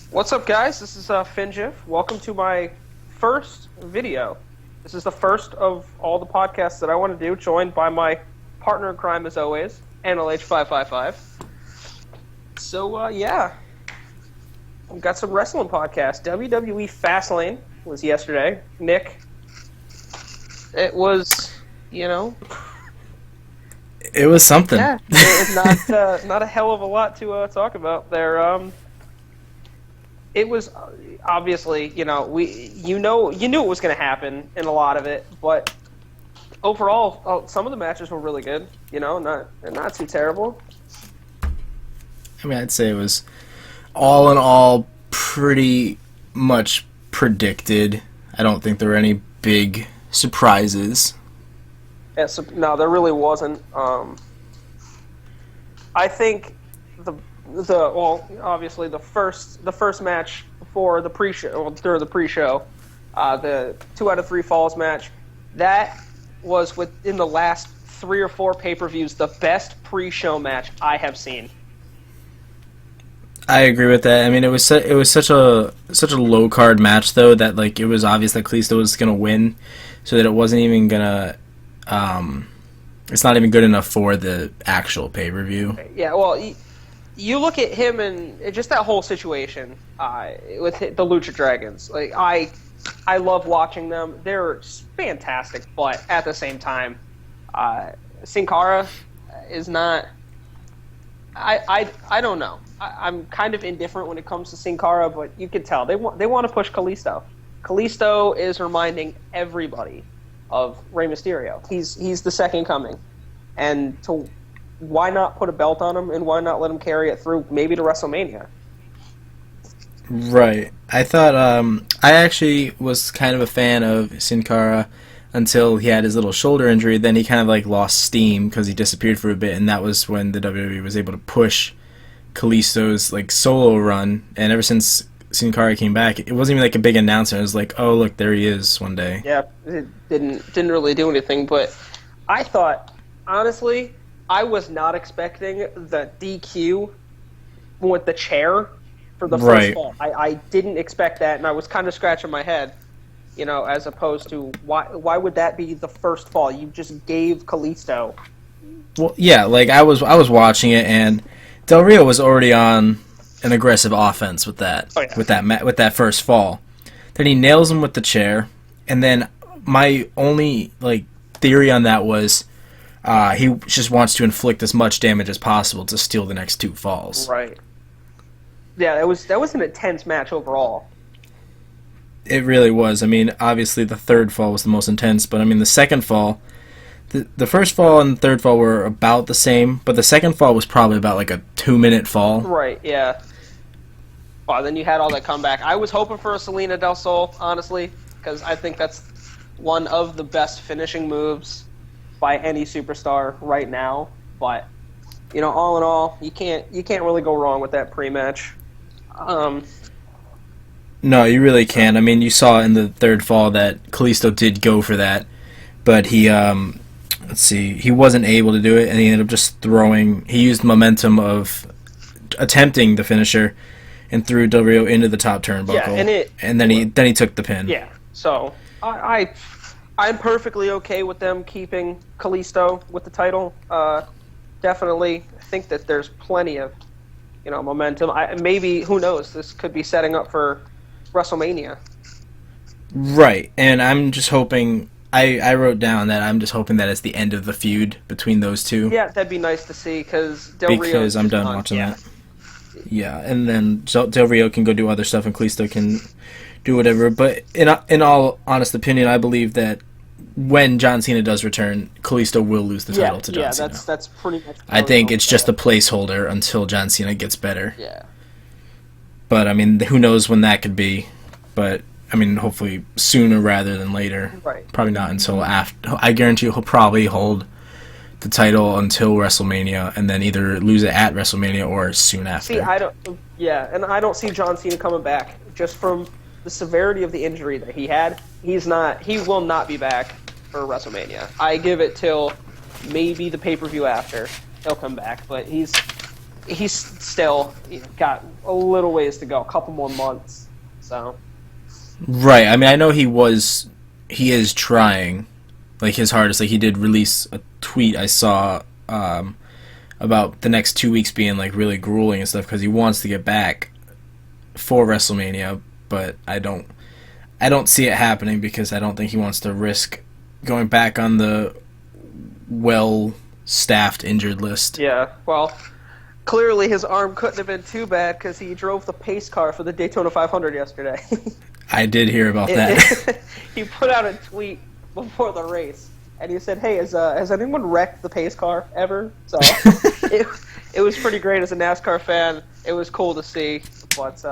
What's up, guys? This is Finjif. Welcome to my first video. This is the first of all the podcasts that I want to do, joined by my partner in crime, as always, NLH555. So, yeah. We've got some wrestling podcasts. WWE FASTLANE was yesterday. Nick, it was, It was something. Yeah, it's not a hell of a lot to talk about there. It was obviously, you knew it was going to happen in a lot of it, but overall, some of the matches were really good. Not too terrible. I mean, I'd say it was all in all pretty much predicted. I don't think there were any big surprises. Yeah, no, there really wasn't. I think obviously the first match before the pre-show, during the pre-show, the 2 out of 3 falls match, that was within the last 3 or 4 pay-per-views the best pre-show match I have seen. I agree with that. I mean, it was such a low card match though that it was obvious that Kalisto was gonna win, so that it wasn't even gonna. It's not even good enough for the actual pay-per-view. Yeah, well, you look at him and just that whole situation with the Lucha Dragons. I love watching them. They're fantastic, but at the same time, Sin Cara is not. I don't know. I'm kind of indifferent when it comes to Sin Cara, but you can tell they want to push Kalisto. Kalisto is reminding everybody of Rey Mysterio. He's the second coming, and why not put a belt on him, and why not let him carry it through maybe to WrestleMania? Right. I thought I actually was kind of a fan of Sin Cara until he had his little shoulder injury. Then he kind of lost steam because he disappeared for a bit, and that was when the WWE was able to push Kalisto's solo run. And ever since Sin Cara came back, it wasn't even a big announcement. It was oh look, there he is one day. Yeah, it didn't really do anything. But I thought, honestly, I was not expecting the DQ with the chair for the first fall. I didn't expect that, and I was kind of scratching my head, as opposed to why would that be the first fall? You just gave Kalisto. Well, yeah, I was watching it, and Del Rio was already on an aggressive offense with that, with that first fall. Then he nails him with the chair, and then my only theory on that was he just wants to inflict as much damage as possible to steal the next 2 falls. Right. Yeah, that was an intense match overall. It really was. I mean, obviously the third fall was the most intense, but I mean the second fall, the first fall and the third fall were about the same, but the second fall was probably about a 2-minute fall. Right, yeah. Well, then you had all that comeback. I was hoping for a Selena Del Sol, honestly, because I think that's one of the best finishing moves by any superstar right now. But, all in all, you can't really go wrong with that pre-match. No, you really can't. I mean, you saw in the third fall that Kalisto did go for that, but he he wasn't able to do it, and he ended up just he used momentum of attempting the finisher and threw Del Rio into the top turnbuckle. Yeah, and then he took the pin. Yeah. So I'm perfectly okay with them keeping Kalisto with the title. Definitely think that there's plenty of momentum. Maybe, who knows, this could be setting up for WrestleMania. Right, and I'm just hoping. I wrote down that I'm just hoping that it's the end of the feud between those two. Yeah, that'd be nice to see because I'm done watching that. Yeah, and then Del Rio can go do other stuff, and Kalisto can do whatever. But in all honest opinion, I believe that when John Cena does return, Kalisto will lose the title to John Cena. Yeah, that's pretty much. I think it's just a placeholder until John Cena gets better. Yeah. But I mean, who knows when that could be? But I mean, hopefully sooner rather than later. Right. Probably not until after. I guarantee he'll probably hold the title until WrestleMania, and then either lose it at WrestleMania or soon after. See, and I don't see John Cena coming back just from the severity of the injury that he had. He will not be back for WrestleMania. I give it till maybe the pay-per-view after he'll come back, but he's he's still got a little ways to go, a couple more months. So. Right. I mean, I know he is trying, like, his hardest. Like, he did release a tweet I saw about the next 2 weeks being, like, really grueling and stuff because he wants to get back for WrestleMania, but I don't see it happening because I don't think he wants to risk going back on the well-staffed injured list. Yeah, well, clearly his arm couldn't have been too bad because he drove the pace car for the Daytona 500 yesterday. I did hear about that. He put out a tweet before the race, and he said, "Hey, has anyone wrecked the pace car ever?" So it was pretty great as a NASCAR fan. It was cool to see, but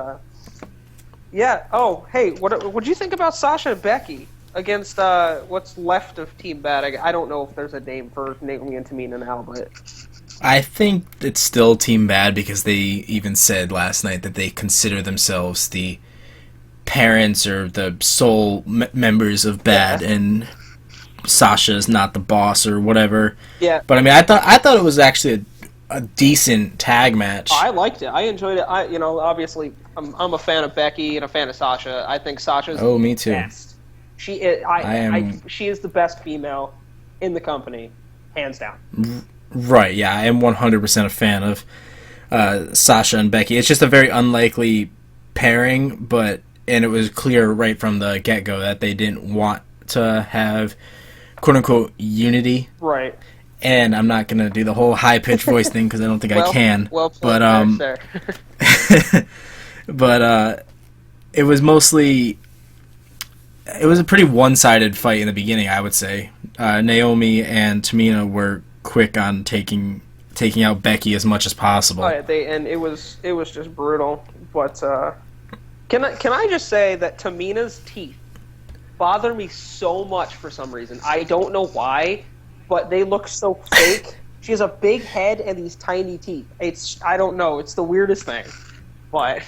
yeah. Oh, hey, what do you think about Sasha and Becky against what's left of Team Bad? I don't know if there's a name for Naomi and Tamina now, but I think it's still Team Bad because they even said last night that they consider themselves the parents or the sole members of Bad, and Sasha's not the boss or whatever. Yeah. But I mean, I thought it was actually a decent tag match. I liked it. I enjoyed it. Obviously, I'm a fan of Becky and a fan of Sasha. I think Sasha's me too. Best. She is. She is the best female in the company, hands down. Right. Yeah, I am 100% a fan of Sasha and Becky. It's just a very unlikely pairing, and it was clear right from the get-go that they didn't want to have quote-unquote unity. Right. And I'm not going to do the whole high-pitched voice thing because I don't think I can. Well played, but, but it was mostly... It was a pretty one-sided fight in the beginning, I would say. Naomi and Tamina were quick on taking out Becky as much as possible. Oh, yeah, and it was just brutal. But can I just say that Tamina's teeth bother me so much for some reason. I don't know why, but they look so fake. She has a big head and these tiny teeth. I don't know. It's the weirdest thing. But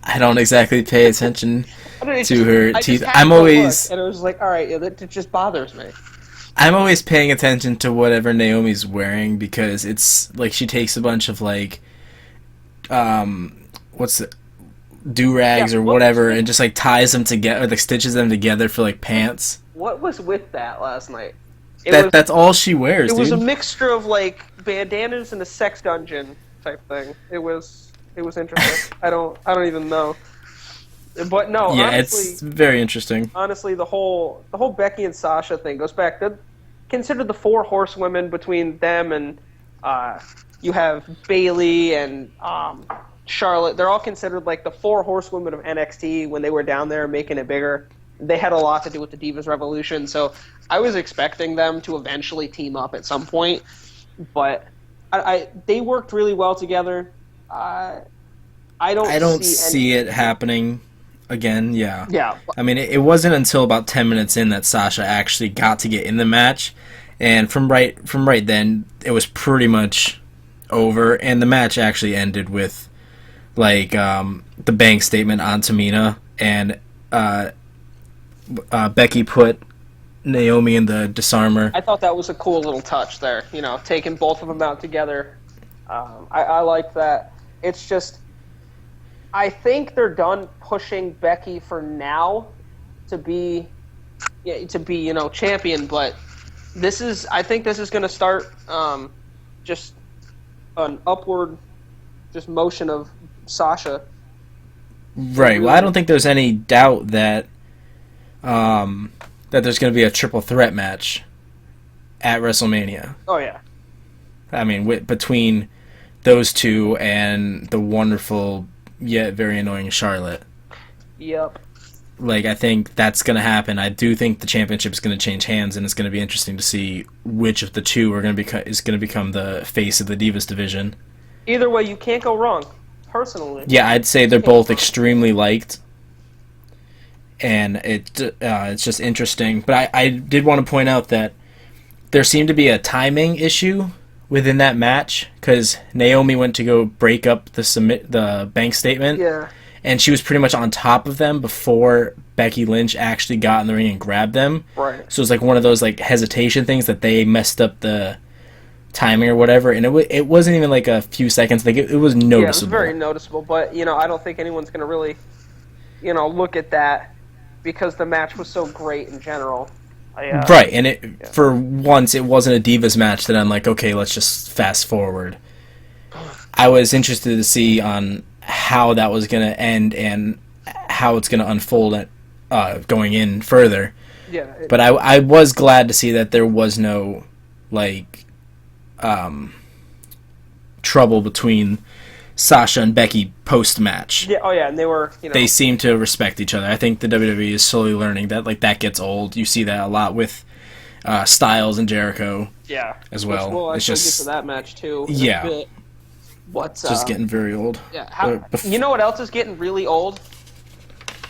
I don't exactly pay attention to her teeth. I'm always and it was like, all right, it just bothers me. I'm always paying attention to whatever Naomi's wearing because it's like she takes a bunch of like do-rags or whatever and just like ties them together, or like stitches them together for like pants. What was with that last night? That's all she wears. It was a mixture of like bandanas and a sex dungeon type thing. It was interesting. I don't even know. But no, yeah, honestly, it's very interesting. Honestly, the whole Becky and Sasha thing goes back to consider the 4 horsewomen between them and you have Bayley and Charlotte. They're all considered like the 4 horsewomen of NXT when they were down there making it bigger. They had a lot to do with the Divas Revolution, so I was expecting them to eventually team up at some point. But they worked really well together. I don't see it happening again. Yeah. Yeah. I mean, it wasn't until about 10 minutes in that Sasha actually got to get in the match, and from right then it was pretty much over, and the match actually ended with like the Banks statement on Tamina, and Becky put Naomi in the disarmer. I thought that was a cool little touch there, taking both of them out together. I like that. It's just, I think they're done pushing Becky for now to be champion, but I think this is going to start just an upward just motion of Sasha. Right. Well, I don't think there's any doubt that that there's going to be a triple threat match at WrestleMania. Oh yeah. I mean, between those two and the wonderful yet very annoying Charlotte. Yep. Like, I think that's going to happen. I do think the championship is going to change hands, and it's going to be interesting to see which of the two is going to become the face of the Divas division. Either way, you can't go wrong. Personally. Yeah, I'd say they're both extremely liked, and it's just interesting. But I did want to point out that there seemed to be a timing issue within that match, because Naomi went to go break up the bank statement, yeah, and she was pretty much on top of them before Becky Lynch actually got in the ring and grabbed them. Right. So it was like one of those like hesitation things that they messed up the timing or whatever, and it wasn't even like a few seconds. Like it was noticeable. Yeah, it was very noticeable. But I don't think anyone's going to really, look at that because the match was so great in general. Right, and for once it wasn't a Divas match that I'm like, okay, let's just fast forward. I was interested to see on how that was going to end and how it's going to unfold going in further. Yeah. But I was glad to see that there was no, trouble between Sasha and Becky post-match. Yeah, and they were, They seem to respect each other. I think the WWE is slowly learning that, that gets old. You see that a lot with Styles and Jericho as well. We'll it's just get to that match, too. Yeah. What's just getting very old. Yeah. You know what else is getting really old?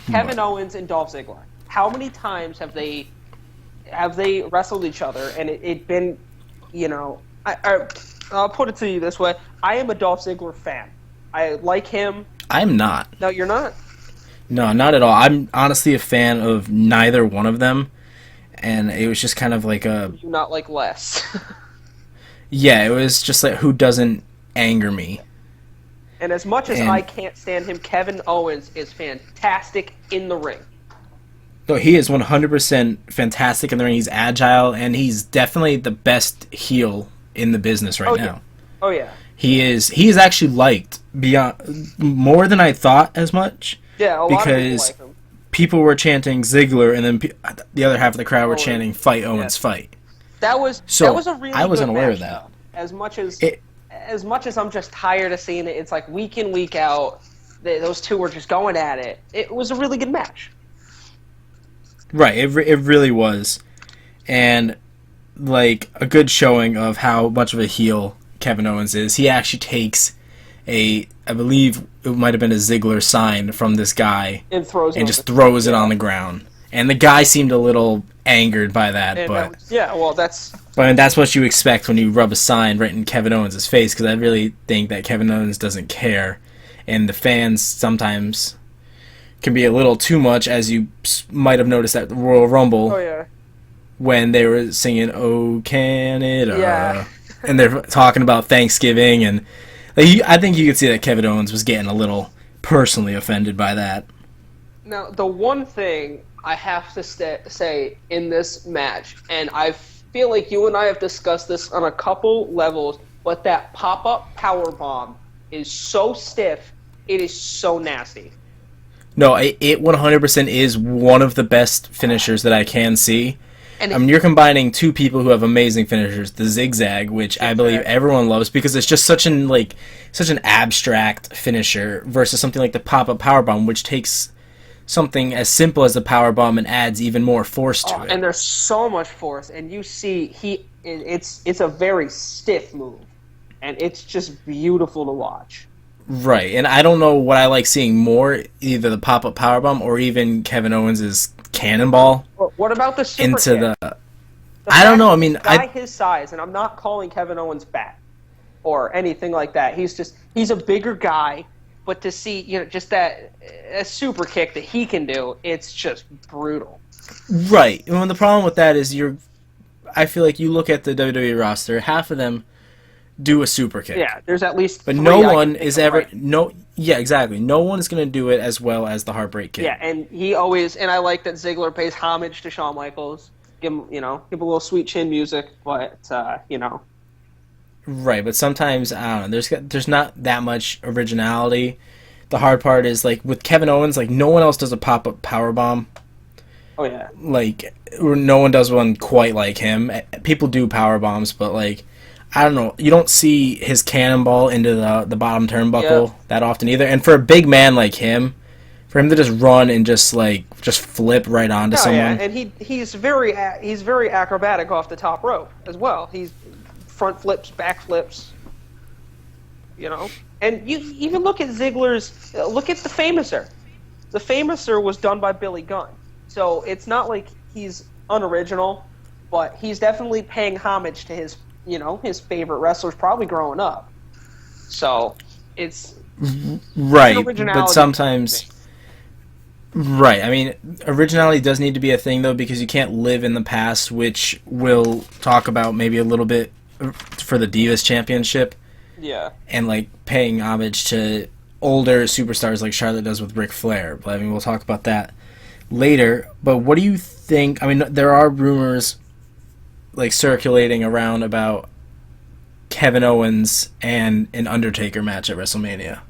Kevin Owens and Dolph Ziggler. How many times have they wrestled each other and it been, I'll put it to you this way. I am a Dolph Ziggler fan. I like him. I'm not. No, you're not? No, not at all. I'm honestly a fan of neither one of them, and it was just kind of like a... You not like Les. Yeah, it was just like, who doesn't anger me? And as much as I can't stand him, Kevin Owens is fantastic in the ring. No, he is 100% fantastic in the ring. He's agile, and he's definitely the best heel in the business right now. Oh, yeah. He is actually liked beyond more than I thought as much. Yeah, a lot of people like him. People were chanting Ziggler, and then the other half of the crowd were chanting "Fight Owens, fight." That was a really I wasn't good aware match, of that. Though. As much as I'm just tired of seeing it, it's like week in, week out. Those two were just going at it. It was a really good match. Right, it really was, and a good showing of how much of a heel Kevin Owens is. He actually takes I believe it might have been a Ziggler sign from this guy and just throws it on the ground. And the guy seemed a little angered by that, but that's what you expect when you rub a sign right in Kevin Owens' face, because I really think that Kevin Owens doesn't care, and the fans sometimes can be a little too much, as you might have noticed at the Royal Rumble. Oh, yeah. When they were singing "Oh Canada," yeah. and they're talking about Thanksgiving, and I think you could see that Kevin Owens was getting a little personally offended by that. Now, the one thing I have to say in this match, and I feel like you and I have discussed this on a couple levels, but that pop-up powerbomb is so stiff, it is so nasty. No, it 100% is one of the best finishers that I can see. And you're combining two people who have amazing finishers, the zigzag, which I believe everyone loves because it's just such an abstract finisher, versus something like the pop-up powerbomb, which takes something as simple as the powerbomb and adds even more force to it. And there's so much force, and you see it's a very stiff move, and it's just beautiful to watch. Right, and I don't know what I like seeing more, either the pop-up powerbomb or even Kevin Owens' cannonball. What about the super into kick? I don't know. I mean, guy his size, and I'm not calling Kevin Owens fat or anything like that. He's a bigger guy, but to see just a super kick that he can do, it's just brutal. Right. And the problem with that is I feel like you look at the WWE roster, half of them do a super kick. Yeah, there's at least but no one is ever yeah, exactly. No one is going to do it as well as the Heartbreak Kid. Yeah, and I like that Ziggler pays homage to Shawn Michaels. Give him, give a little sweet chin music, but Right, but sometimes I don't know. There's not that much originality. The hard part is with Kevin Owens, no one else does a pop-up powerbomb. Oh yeah. No one does one quite like him. People do power bombs, but I don't know. You don't see his cannonball into the bottom turnbuckle that often either. And for a big man like him, for him to just run and just flip right onto someone. Yeah, and he's very acrobatic off the top rope as well. He's front flips, back flips. And you even look at Ziggler's. Look at the Famouser. The Famouser was done by Billy Gunn, so it's not like he's unoriginal, but he's definitely paying homage to his favorite wrestlers, probably growing up. So it's right, but sometimes. Right, I mean, originality does need to be a thing, though, because you can't live in the past, which we'll talk about maybe a little bit for the Divas Championship. Yeah. And, like, paying homage to older superstars like Charlotte does with Ric Flair. But, I mean, we'll talk about that later. But what do you think? I mean, there are rumors, like, circulating around about Kevin Owens and an Undertaker match at WrestleMania.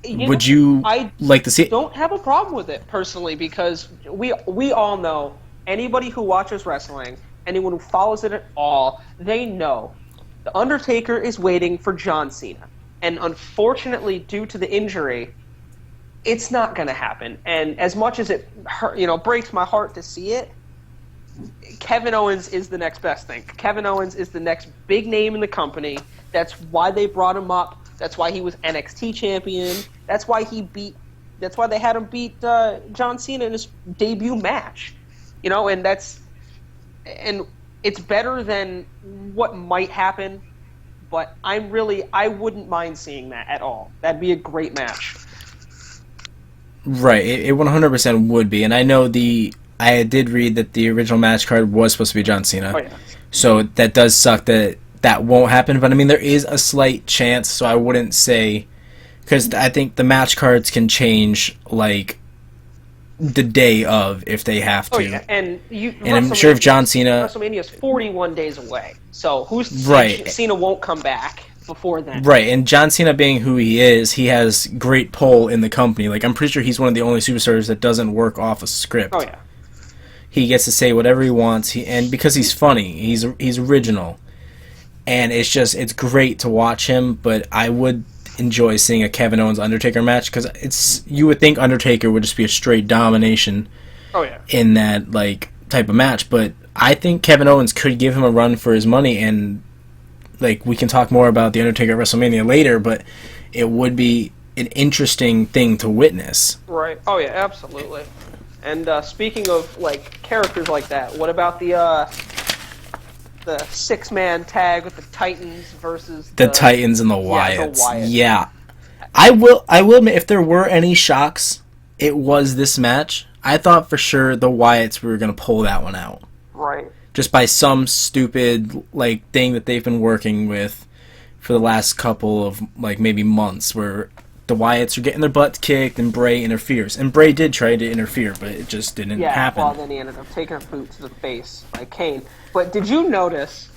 Would you like to see it? I don't have a problem with it, personally, because we all know, anybody who watches wrestling, anyone who follows it at all, they know the Undertaker is waiting for John Cena. And unfortunately, due to the injury, it's not going to happen. And as much as it breaks my heart to see it, Kevin Owens is the next best thing. Kevin Owens is the next big name in the company. That's why they brought him up. That's why he was NXT champion. That's why they had him beat John Cena in his debut match. And it's better than what might happen, but I wouldn't mind seeing that at all. That'd be a great match. Right, it 100% would be, and I know I did read that the original match card was supposed to be John Cena. Oh, yeah. So that does suck that won't happen, but I mean, there is a slight chance, so I wouldn't say, because I think the match cards can change, like, the day of, if they have to. Oh, yeah, and I'm sure if John Cena... WrestleMania is 41 days away, so who's to say Cena won't come back before then? Right, and John Cena being who he is, he has great pull in the company. Like, I'm pretty sure he's one of the only superstars that doesn't work off a script. Oh, yeah. He gets to say whatever he wants, and because he's funny, he's original. And it's great to watch him, but I would enjoy seeing a Kevin Owens Undertaker match, because you would think Undertaker would just be a straight domination. Oh, yeah. In that, like, type of match, but I think Kevin Owens could give him a run for his money, and, like, we can talk more about the Undertaker at WrestleMania later, but it would be an interesting thing to witness. Right. Oh, yeah, absolutely. And speaking of, like, characters like that, what about the six-man tag with the Titans versus the Titans and the Wyatts? Yeah, the Wyatts. Yeah. I will admit, if there were any shocks, it was this match. I thought for sure the Wyatts were going to pull that one out. Right. Just by some stupid, like, thing that they've been working with for the last couple of, like, maybe months, where the Wyatts are getting their butts kicked and Bray interferes. And Bray did try to interfere, but it just didn't happen. Well, then he ended up taking a boot to the face by Kane. But did you notice,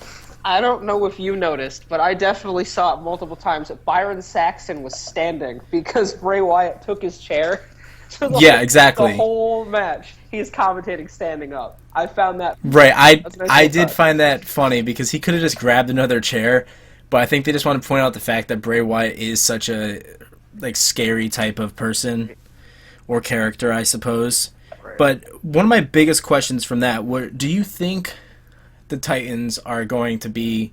I don't know if you noticed, but I definitely saw it multiple times, that Byron Saxton was standing because Bray Wyatt took his chair. So yeah, exactly. The whole match, he's commentating standing up. I found that... Right, I did find that funny, because he could have just grabbed another chair, but I think they just want to point out the fact that Bray Wyatt is such a, like, scary type of person, or character, I suppose. Right. But one of my biggest questions from that, do you think the Titans are going to be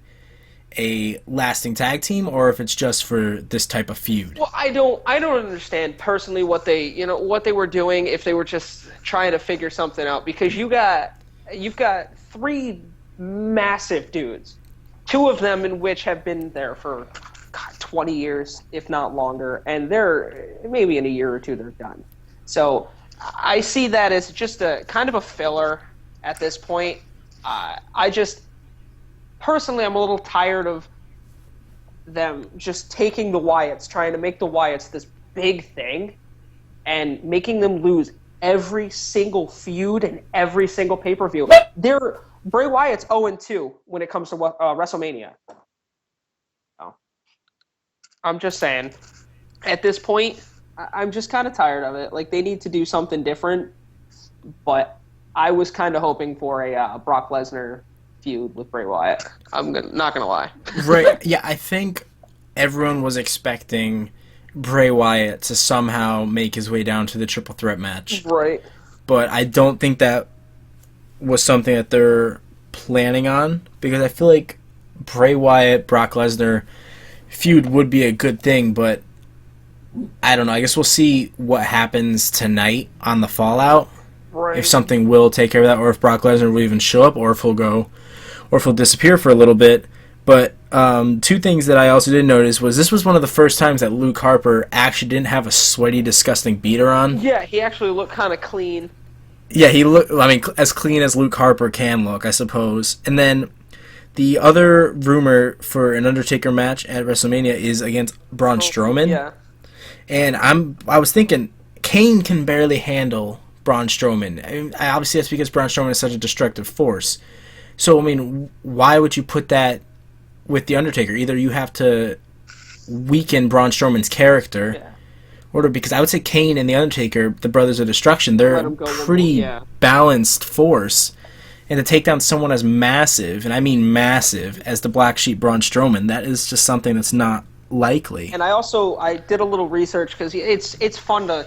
a lasting tag team, or if it's just for this type of feud? Well, I don't understand personally what they were doing, if they were just trying to figure something out, because you've got three massive dudes, two of them in which have been there for 20 years, if not longer, and they're maybe in a year or two they're done. So I see that as just a kind of a filler at this point. Personally, I'm a little tired of them just taking the Wyatts, trying to make the Wyatts this big thing, and making them lose every single feud and every single pay-per-view. Bray Wyatt's 0-2 when it comes to WrestleMania. Oh. I'm just saying, at this point, I'm just kind of tired of it. Like, they need to do something different, but I was kind of hoping for a Brock Lesnar feud with Bray Wyatt. Not gonna lie. Right. Yeah, I think everyone was expecting Bray Wyatt to somehow make his way down to the triple threat match. Right. But I don't think that was something that they're planning on, because I feel like Bray Wyatt, Brock Lesnar feud would be a good thing, but I don't know. I guess we'll see what happens tonight on the Fallout. Right. If something will take care of that, or if Brock Lesnar will even show up, or if he'll disappear for a little bit. But two things that I also did notice was this was one of the first times that Luke Harper actually didn't have a sweaty, disgusting beater on. Yeah, he actually looked kind of clean. Yeah, he looked, I mean, as clean as Luke Harper can look, I suppose. And then the other rumor for an Undertaker match at WrestleMania is against Braun Strowman. Yeah. And I was thinking, Kane can barely handle Braun Strowman. I mean, obviously, that's because Braun Strowman is such a destructive force. So, I mean, why would you put that with The Undertaker? Either you have to weaken Braun Strowman's character, or because I would say Kane and The Undertaker, the Brothers of Destruction, they're a pretty balanced force. And to take down someone as massive, and I mean massive, as the Black Sheep Braun Strowman, that is just something that's not likely. And I did a little research because it's fun to,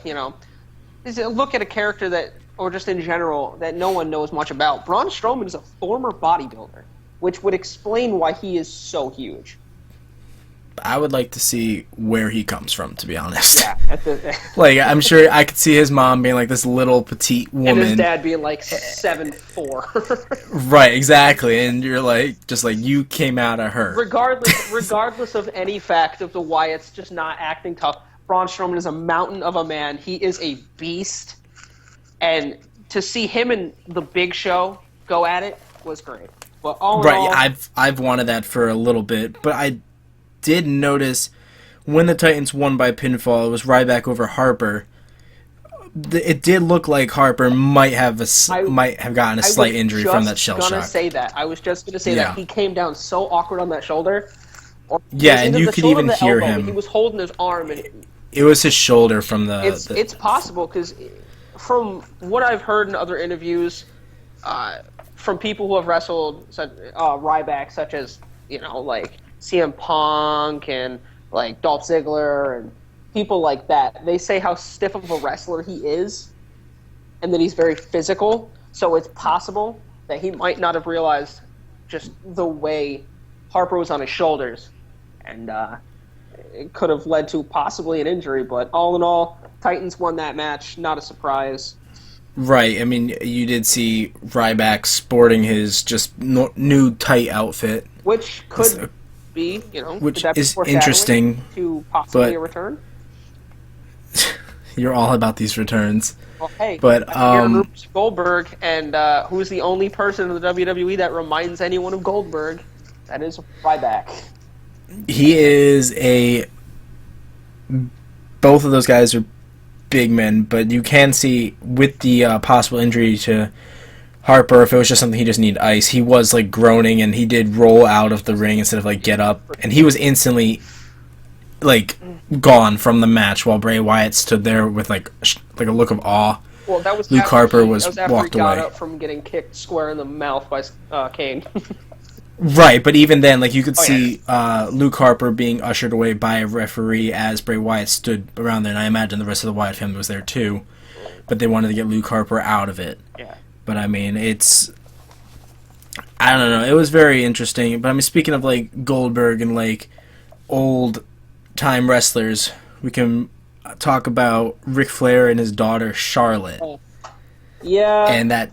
look at a character that, or just in general, that no one knows much about. Braun Strowman is a former bodybuilder, which would explain why he is so huge. I would like to see where he comes from, to be honest. Yeah. Like, I'm sure I could see his mom being like this little petite woman. And his dad being like 7'4". Right, exactly. And you're like, just like, you came out of her. Regardless of any fact of the Wyatts just not acting tough, Braun Strowman is a mountain of a man. He is a beast. And to see him and the Big Show go at it was great. But all in all, I've wanted that for a little bit, but I did notice when the Titans won by pinfall, it was Ryback over Harper. It did look like Harper might have gotten a slight injury from that shell shock. I was just going to say that. He came down so awkward on that shoulder. And you could even hear him. He was holding his arm. And it was his shoulder from the... It's possible, because from what I've heard in other interviews, from people who have wrestled Ryback, such as, like CM Punk and like Dolph Ziggler and people like that, they say how stiff of a wrestler he is and that he's very physical. So it's possible that he might not have realized just the way Harper was on his shoulders, and it could have led to possibly an injury. But all in all, Titans won that match. Not a surprise. Right. I mean, you did see Ryback sporting his just new tight outfit, which could be, which is interesting to possibly a return. You're all about these returns. Well, hey, but Goldberg, and who's the only person in the WWE that reminds anyone of Goldberg? That is Ryback. He is both of those guys are big men, but you can see with the possible injury to Harper, if it was just something he just needed ice, he was like groaning, and he did roll out of the ring instead of like get up, and he was instantly like gone from the match while Bray Wyatt stood there with like a look of awe. Well, that was Luke Harper was after walked he got away up from getting kicked square in the mouth by Kane. Right, but even then, like, you could see Luke Harper being ushered away by a referee as Bray Wyatt stood around there, and I imagine the rest of the Wyatt family was there too, but they wanted to get Luke Harper out of it. Yeah. But I mean, I don't know, it was very interesting. But I mean, speaking of like Goldberg and like old time wrestlers, we can talk about Ric Flair and his daughter Charlotte. Yeah. And that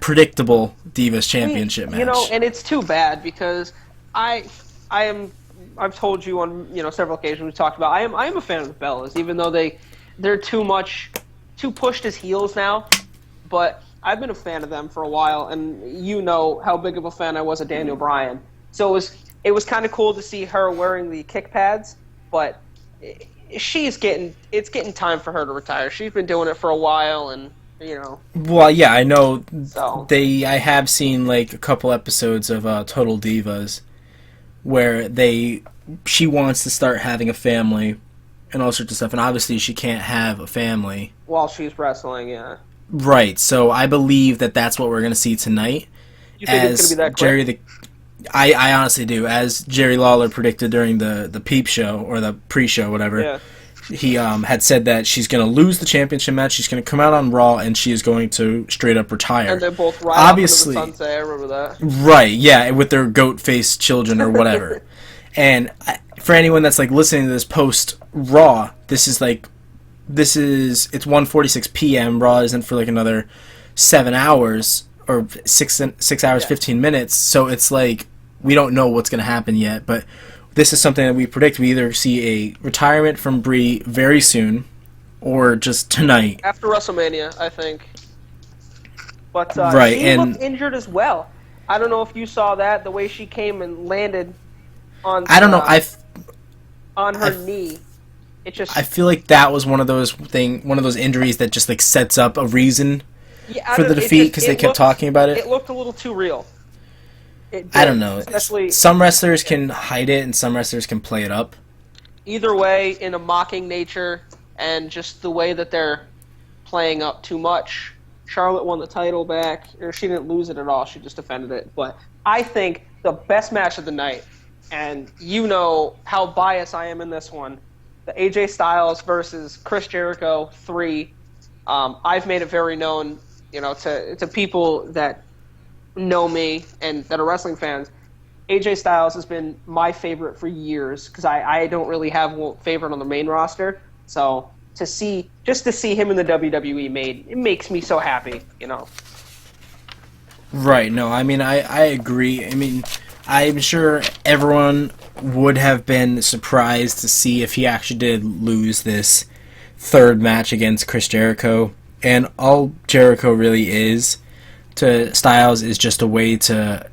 predictable Divas Championship match. And it's too bad, because I've told you on several occasions we've talked about I am a fan of the Bellas, even though they're too pushed as heels now. But I've been a fan of them for a while, and you know how big of a fan I was of Daniel Bryan. So it was kind of cool to see her wearing the kick pads, but it's getting time for her to retire. She's been doing it for a while, and Well, yeah, I know. So. I have seen like a couple episodes of Total Divas where she wants to start having a family and all sorts of stuff, and obviously she can't have a family while she's wrestling. Yeah. Right. So I believe that that's what we're going to see tonight. You think it's going to be that quick? I honestly do. As Jerry Lawler predicted during the Peep Show or the pre-show, whatever. Yeah. He had said that she's going to lose the championship match. She's going to come out on Raw, and she is going to straight up retire. And they're both right obviously off into the sunset. I remember that. Right, yeah, with their goat-faced children or whatever. And for anyone that's like listening to this post Raw, it's 1:46 p.m. Raw isn't for like another 7 hours or 6 hours 15 minutes. So it's like we don't know what's going to happen yet, but this is something that we predict. We either see a retirement from Brie very soon, or just tonight. After WrestleMania, I think. But right, she looked injured as well. I don't know if you saw that, the way she came and landed on on her knee. It just, I feel like that was one of those injuries that just like sets up a reason for the defeat because they kept talking about it. It looked a little too real. I don't know. Some wrestlers can hide it and some wrestlers can play it up. Either way, in a mocking nature and just the way that they're playing up too much, Charlotte won the title back. Or she didn't lose it at all. She just defended it. But I think the best match of the night, and you know how biased I am in this one, the AJ Styles versus Chris Jericho 3. I've made it very known, to people that know me and that are wrestling fans. AJ Styles has been my favorite for years because I don't really have one favorite on the main roster. So to see him in the WWE it makes me so happy, Right. No, I mean, I agree. I mean, I'm sure everyone would have been surprised to see if he actually did lose this third match against Chris Jericho. And all Jericho really is to Styles is just a way to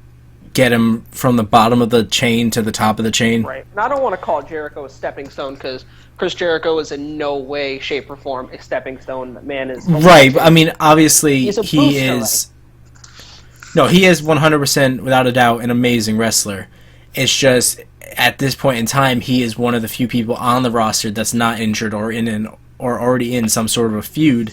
get him from the bottom of the chain to the top of the chain. Right. And I don't want to call Jericho a stepping stone because Chris Jericho is in no way, shape, or form a stepping stone. That man is... Right. But, I mean, obviously, he is... No, he is 100%, without a doubt, an amazing wrestler. It's just, at this point in time, he is one of the few people on the roster that's not injured or already in some sort of a feud.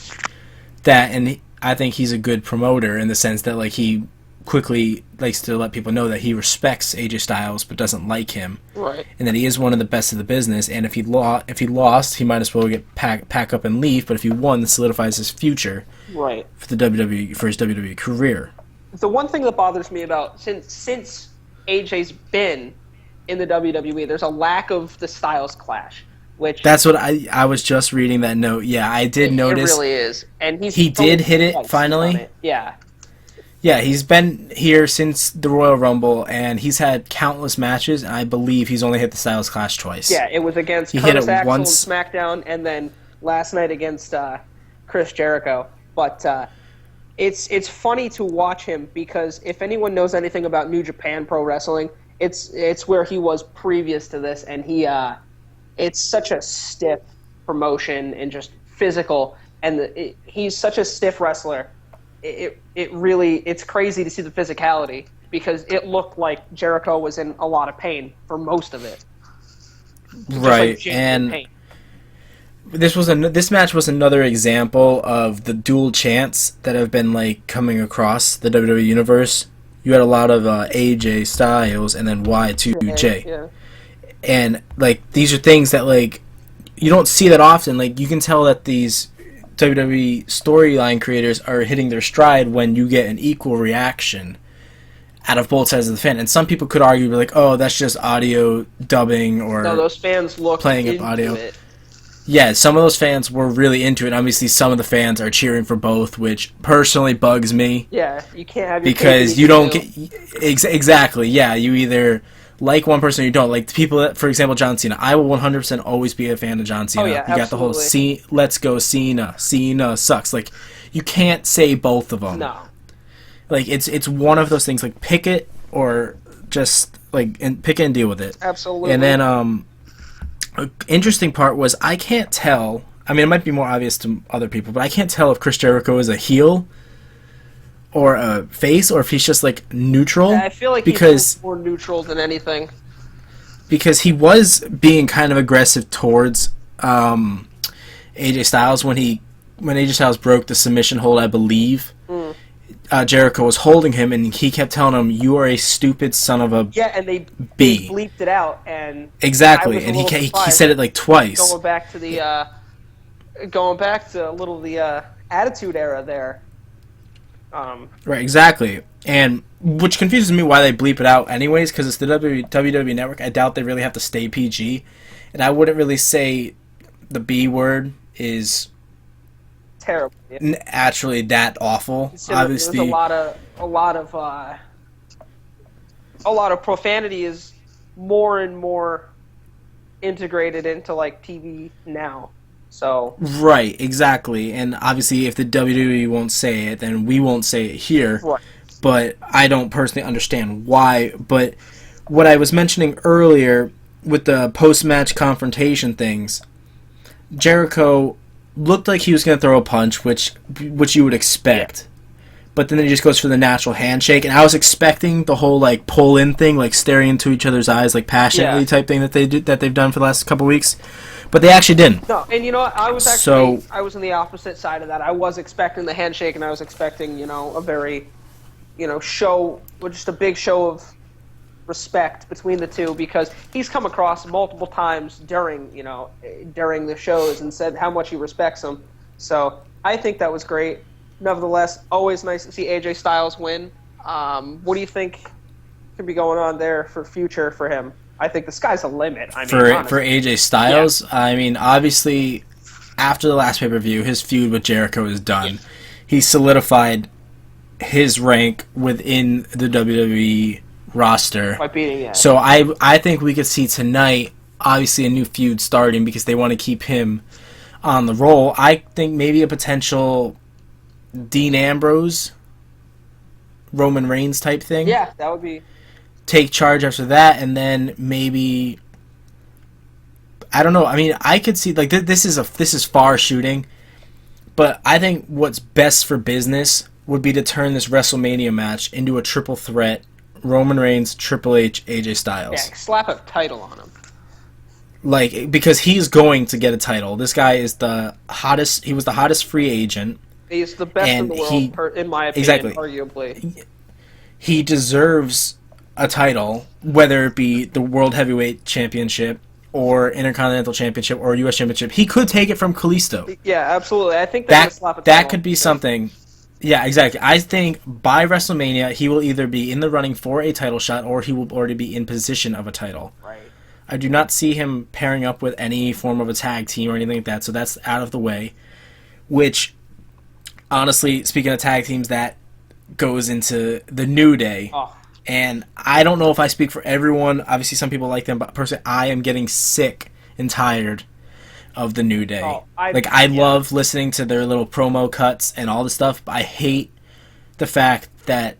And I think he's a good promoter in the sense that, like, he quickly likes to let people know that he respects AJ Styles but doesn't like him. Right. And that he is one of the best of the business. And if he lost, he might as well pack up and leave. But if he won, this solidifies his future. Right. For his WWE career. The one thing that bothers me about since AJ's been in the WWE, there's a lack of the Styles clash. That's what I was just reading that note. Yeah, I did notice. It really is, and he did hit it finally. Yeah. Yeah, he's been here since the Royal Rumble, and he's had countless matches, and I believe he's only hit the Styles Clash twice. Yeah, it was against Curtis Axel on SmackDown, and then last night against Chris Jericho. But it's funny to watch him because if anyone knows anything about New Japan Pro Wrestling, it's where he was previous to this, and it's such a stiff promotion and just physical, and he's such a stiff wrestler. It's crazy to see the physicality because it looked like Jericho was in a lot of pain for most of it. Right, and pain. This match was another example of the dual chants that have been like coming across the WWE universe. You had a lot of AJ Styles and then Y2J. Yeah. And like these are things that like you don't see that often. Like you can tell that these WWE storyline creators are hitting their stride when you get an equal reaction out of both sides of the fan. And some people could argue like, oh, that's just audio dubbing or those fans look playing up audio. It. Yeah, some of those fans were really into it. Obviously, some of the fans are cheering for both, which personally bugs me. Yeah, you can't have your because you don't get exactly. Yeah, you either like one person or you don't. Like the people that, for example, John Cena. I will 100% always be a fan of John Cena. Oh, yeah, you got the whole let's go Cena. Cena sucks. Like you can't say both of them. No. Like it's one of those things. Like pick it or just like pick it and deal with it. Absolutely. And then an interesting part was I can't tell. I mean, it might be more obvious to other people, but I can't tell if Chris Jericho is a heel or a face, or if he's just like neutral. Yeah, I feel like he's more neutral than anything. Because he was being kind of aggressive towards AJ Styles when AJ Styles broke the submission hold, I believe. Jericho was holding him, and he kept telling him, "You are a stupid son of a and they bleeped it out, and exactly, and he said it like twice. Going back to a little the Attitude Era there. Right, exactly, and which confuses me why they bleep it out anyways, because it's the WWE Network. I doubt they really have to stay PG, and I wouldn't really say the B word is terrible. Yeah. Actually, that awful. Obviously, there's a lot of profanity is more and more integrated into like TV now. So right, exactly, and obviously, if the WWE won't say it, then we won't say it here. Right. but I don't personally understand why. But what I was mentioning earlier with the post-match confrontation things, Jericho looked like he was going to throw a punch, which you would expect. But then he just goes for the natural handshake, and I was expecting the whole like pull-in thing, like staring into each other's eyes, like passionately type thing that they've done for the last couple weeks. But they actually didn't. No, and you know what? I was on the opposite side of that. I was expecting the handshake, and I was expecting, a very, show, just a big show of respect between the two, because he's come across multiple times during the shows and said how much he respects them. So I think that was great. Nevertheless, always nice to see AJ Styles win. What do you think could be going on there for future for him? I think the sky's the limit. For AJ Styles, I mean, obviously, after the last pay-per-view, his feud with Jericho is done. He solidified his rank within the WWE roster. By beating So I think we could see tonight, obviously, a new feud starting because they want to keep him on the roll. I think maybe a potential Dean Ambrose, Roman Reigns type thing. Yeah, that would be... Take charge after that, and then maybe... I don't know. I mean, I could see... like this is far shooting, but I think what's best for business would be to turn this WrestleMania match into a triple threat: Roman Reigns, Triple H, AJ Styles. Yeah, slap a title on him. Like, because he's going to get a title. This guy is the hottest... He was the hottest free agent. He's the best in the world, in my opinion, arguably. He deserves a title, whether it be the World Heavyweight Championship or Intercontinental Championship or U.S. Championship. He could take it from Kalisto. Yeah, absolutely. I think that could be something. Yeah, exactly. I think by WrestleMania, he will either be in the running for a title shot or he will already be in position of a title. Right. I do not see him pairing up with any form of a tag team or anything like that, so that's out of the way. Which... honestly, speaking of tag teams, that goes into the New Day. Oh. And I don't know if I speak for everyone. Obviously, some people like them, but personally, I am getting sick and tired of the New Day. I love listening to their little promo cuts and all this stuff, but I hate the fact that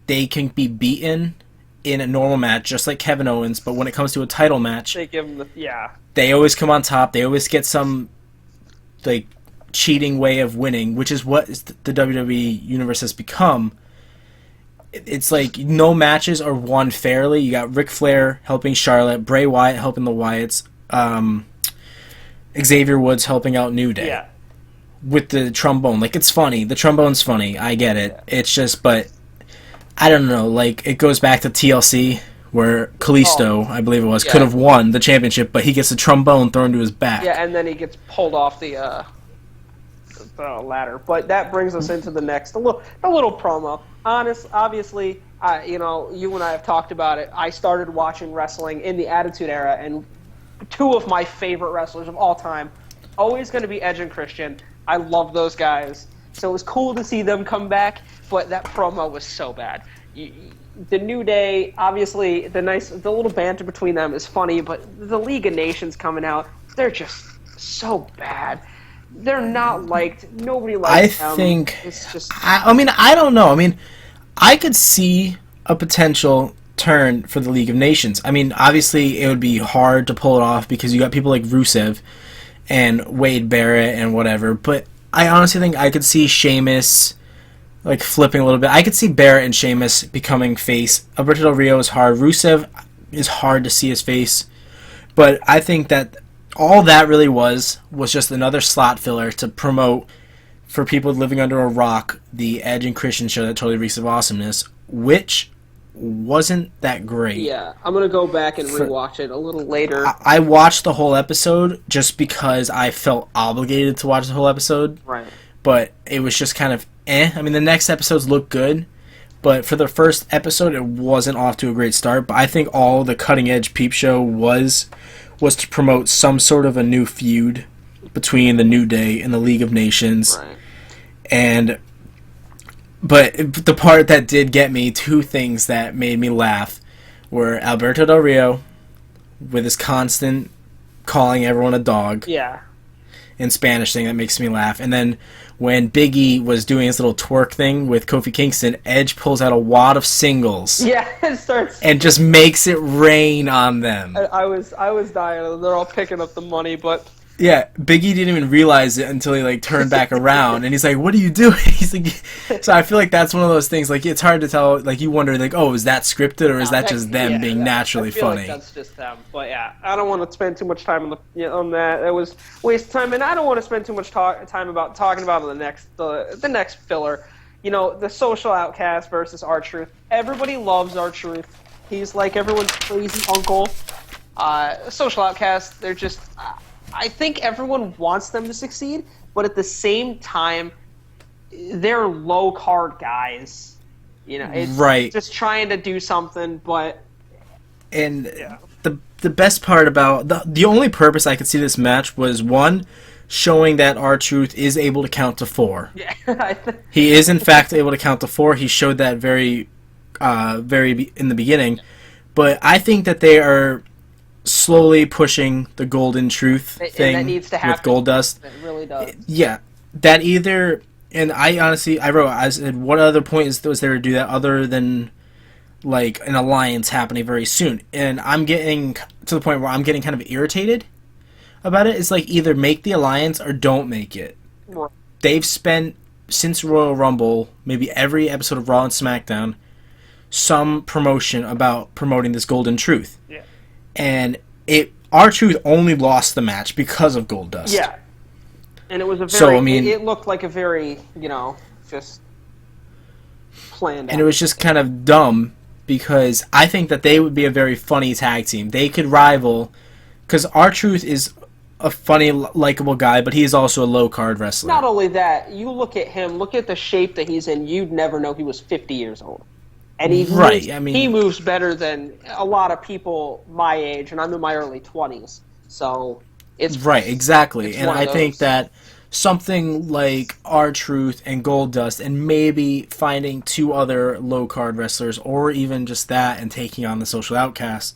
they can be beaten in a normal match, just like Kevin Owens, but when it comes to a title match, they give them they always come on top. They always get some, like, cheating way of winning, which is what the WWE universe has become. It's like no matches are won fairly. You got Ric Flair helping Charlotte, Bray Wyatt helping the Wyatts, Xavier Woods helping out New Day with the trombone. Like, it's funny. The trombone's funny. I get it. It's just, but I don't know. Like, it goes back to TLC where Kalisto, I believe it was, could have won the championship, but he gets a trombone thrown to his back. Yeah, and then he gets pulled off the ladder. But that brings us into the next, a little promo. Obviously, you and I have talked about it. I started watching wrestling in the Attitude Era, and two of my favorite wrestlers of all time, always going to be Edge and Christian. I love those guys. So it was cool to see them come back, but that promo was so bad. The New Day, obviously, the little banter between them is funny, but the League of Nations coming out, they're just so bad. They're not liked. Nobody likes them. I think... It's just... I don't know. I mean, I could see a potential turn for the League of Nations. I mean, obviously, it would be hard to pull it off because you got people like Rusev and Wade Barrett and whatever, but I honestly think I could see Sheamus, like, flipping a little bit. I could see Barrett and Sheamus becoming face. Alberto Del Rio is hard. Rusev is hard to see his face, but I think that all that really was just another slot filler to promote, for people living under a rock, the Edge and Christian show that Totally Reeks of Awesomeness, which wasn't that great. Yeah, I'm going to go back and rewatch it a little later. I watched the whole episode just because I felt obligated to watch the whole episode. Right. But it was just kind of I mean, the next episodes look good, but for the first episode, it wasn't off to a great start. But I think all the Cutting Edge Peep Show was to promote some sort of a new feud between the New Day and the League of Nations. Right. But the part that did get me, two things that made me laugh, were Alberto Del Rio with his constant calling everyone a dog. Yeah. in Spanish thing that makes me laugh. And then when Big E was doing his little twerk thing with Kofi Kingston, Edge pulls out a wad of singles. Yeah, it starts and just makes it rain on them. I was dying. They're all picking up the money, but yeah, Big E didn't even realize it until he like turned back around, and he's like, "What are you doing?" He's like, so I feel like that's one of those things. Like it's hard to tell. Like you wonder, like, oh, is that scripted or is that just them being naturally funny? Like that's just them. But yeah, I don't want to spend too much time on that. It was waste of time, and I don't want to spend too much time about talking about the next filler. You know, the social outcast versus RTruth. Everybody loves RTruth. He's like everyone's crazy uncle. Social outcast. They're just. I think everyone wants them to succeed, but at the same time, they're low-card guys. You know, it's just trying to do something, but... And the best part about... The only purpose I could see this match was, one, showing that RTruth is able to count to 4. Yeah. He is, in fact, able to count to 4. He showed that very in the beginning. But I think that they are... slowly pushing the golden truth thing that needs to happen. With Goldust. It really does. Yeah, that either, and I said, what other point was there to do that other than like an alliance happening very soon? And I'm getting to the point where I'm getting kind of irritated about it. It's like either make the alliance or don't make it. Right. They've spent since Royal Rumble, maybe every episode of Raw and SmackDown, some promotion about promoting this golden truth. Yeah. And RTruth only lost the match because of Goldust. Yeah. And it was a very... it looked like a very, just planned out. And it was just kind of dumb because I think that they would be a very funny tag team. They could rival... Because RTruth is a funny, likable guy, but he is also a low-card wrestler. Not only that, you look at him, look at the shape that he's in, you'd never know he was 50 years old. And he moves better than a lot of people my age, and I'm in my early 20s. So it's right, exactly. And I think that something like RTruth and Goldust, and maybe finding 2 other low card wrestlers, or even just that, and taking on the Social Outcasts,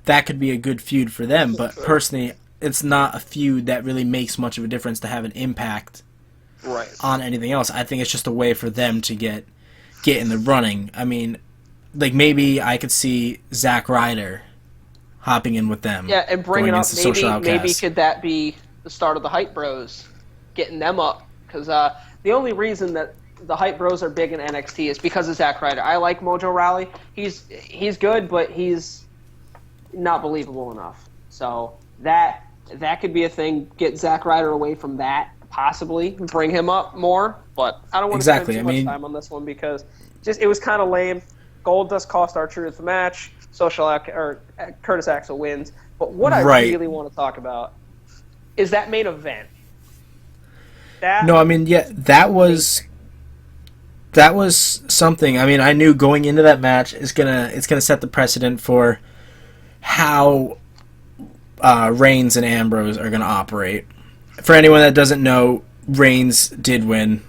that could be a good feud for them. But personally, it's not a feud that really makes much of a difference to have an impact on anything else. I think it's just a way for them to get in the running. I mean, like maybe I could see Zack Ryder hopping in with them. Yeah, and bringing up maybe could that be the start of the Hype Bros, getting them up? Because the only reason that the Hype Bros are big in NXT is because of Zack Ryder. I like Mojo Rawley. He's good, but he's not believable enough. So that could be a thing. Get Zack Ryder away from that. Possibly bring him up more, but I don't want to spend too much time on this one because it was kind of lame. Goldust cost RTruth the match. Curtis Axel wins. But what I really want to talk about is that main event. That was something. I mean, I knew going into that match it's gonna set the precedent for how Reigns and Ambrose are gonna operate. For anyone that doesn't know, Reigns did win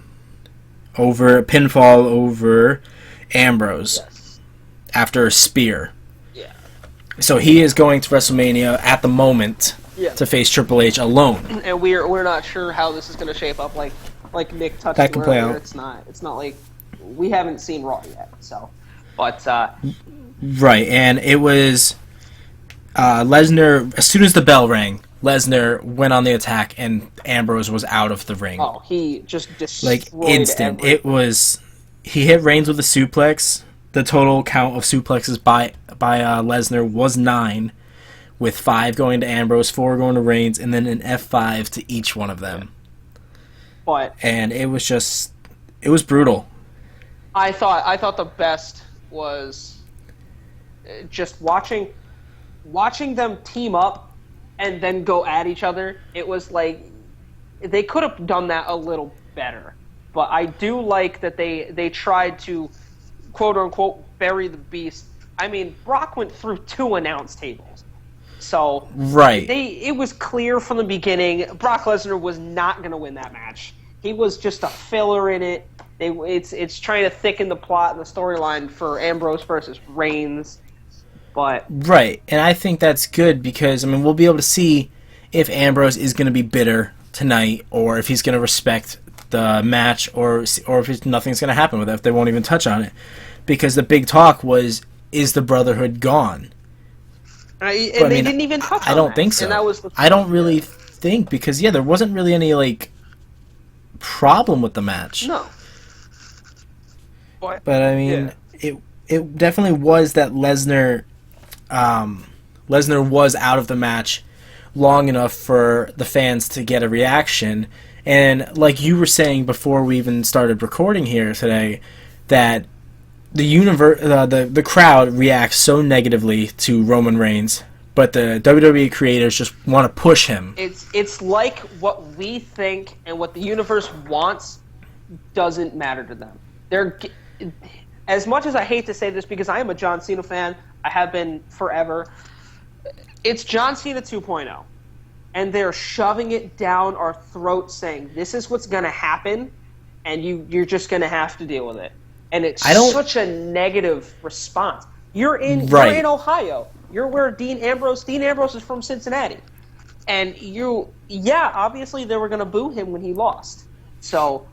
pinfall over Ambrose after a spear. Yeah. So he is going to WrestleMania at the moment to face Triple H alone. And we're not sure how this is going to shape up. Like Mick touched that can play earlier, out. It's not like we haven't seen Raw yet. So, but right, and it was Lesnar. As soon as the bell rang, Lesnar went on the attack, and Ambrose was out of the ring. Oh, he just destroyed instant. He hit Reigns with a suplex. The total count of suplexes by Lesnar was 9, with 5 going to Ambrose, 4 going to Reigns, and then an F5 to each one of them. And it was brutal. I thought the best was just watching them team up and then go at each other. It was like they could have done that a little better. But I do like that they tried to, quote unquote, bury the beast. I mean, Brock went through 2 announce tables. So it was clear from the beginning Brock Lesnar was not going to win that match. He was just a filler in it. It's trying to thicken the plot and the storyline for Ambrose versus Reigns. But and I think that's good because we'll be able to see if Ambrose is going to be bitter tonight, or if he's going to respect the match, or if nothing's going to happen with it, if they won't even touch on it. Because the big talk was, is the Brotherhood gone? They didn't even touch on that. I don't think so. And that was I don't really think, because, there wasn't really any, problem with the match. No. But, I mean, it definitely was that Lesnar was out of the match long enough for the fans to get a reaction. And like you were saying before we even started recording here today, that the crowd reacts so negatively to Roman Reigns, but the WWE creators just want to push him. It's like what we think and what the universe wants doesn't matter to them. As much as I hate to say this, because I am a John Cena fan, I have been forever, it's John Cena 2.0. And they're shoving it down our throats saying, this is what's going to happen, and you're just going to have to deal with it. And it's such a negative response. You're in Ohio. You're where Dean Ambrose is from Cincinnati. And obviously they were going to boo him when he lost. So,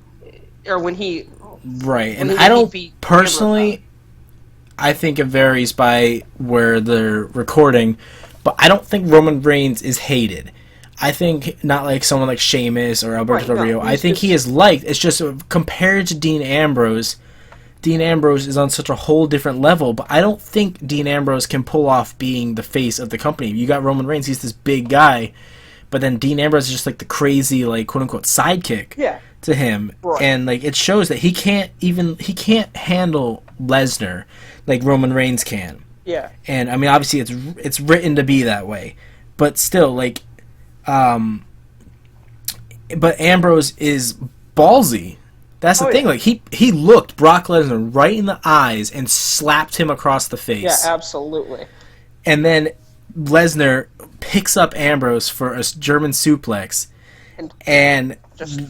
or when he... Right, and I don't personally. I think it varies by where they're recording, but I don't think Roman Reigns is hated. I think not like someone like Sheamus or Alberto Del Rio. I think he is liked. It's just compared to Dean Ambrose. Dean Ambrose is on such a whole different level, but I don't think Dean Ambrose can pull off being the face of the company. You got Roman Reigns; he's this big guy, but then Dean Ambrose is just like the crazy, like quote unquote sidekick. Yeah. To him, and like it shows that he can't handle Lesnar like Roman Reigns can. Yeah. And I mean, obviously it's written to be that way, but still, like, but Ambrose is ballsy. That's the thing. Yeah. Like he looked Brock Lesnar right in the eyes and slapped him across the face. Yeah, absolutely. And then Lesnar picks up Ambrose for a German suplex, and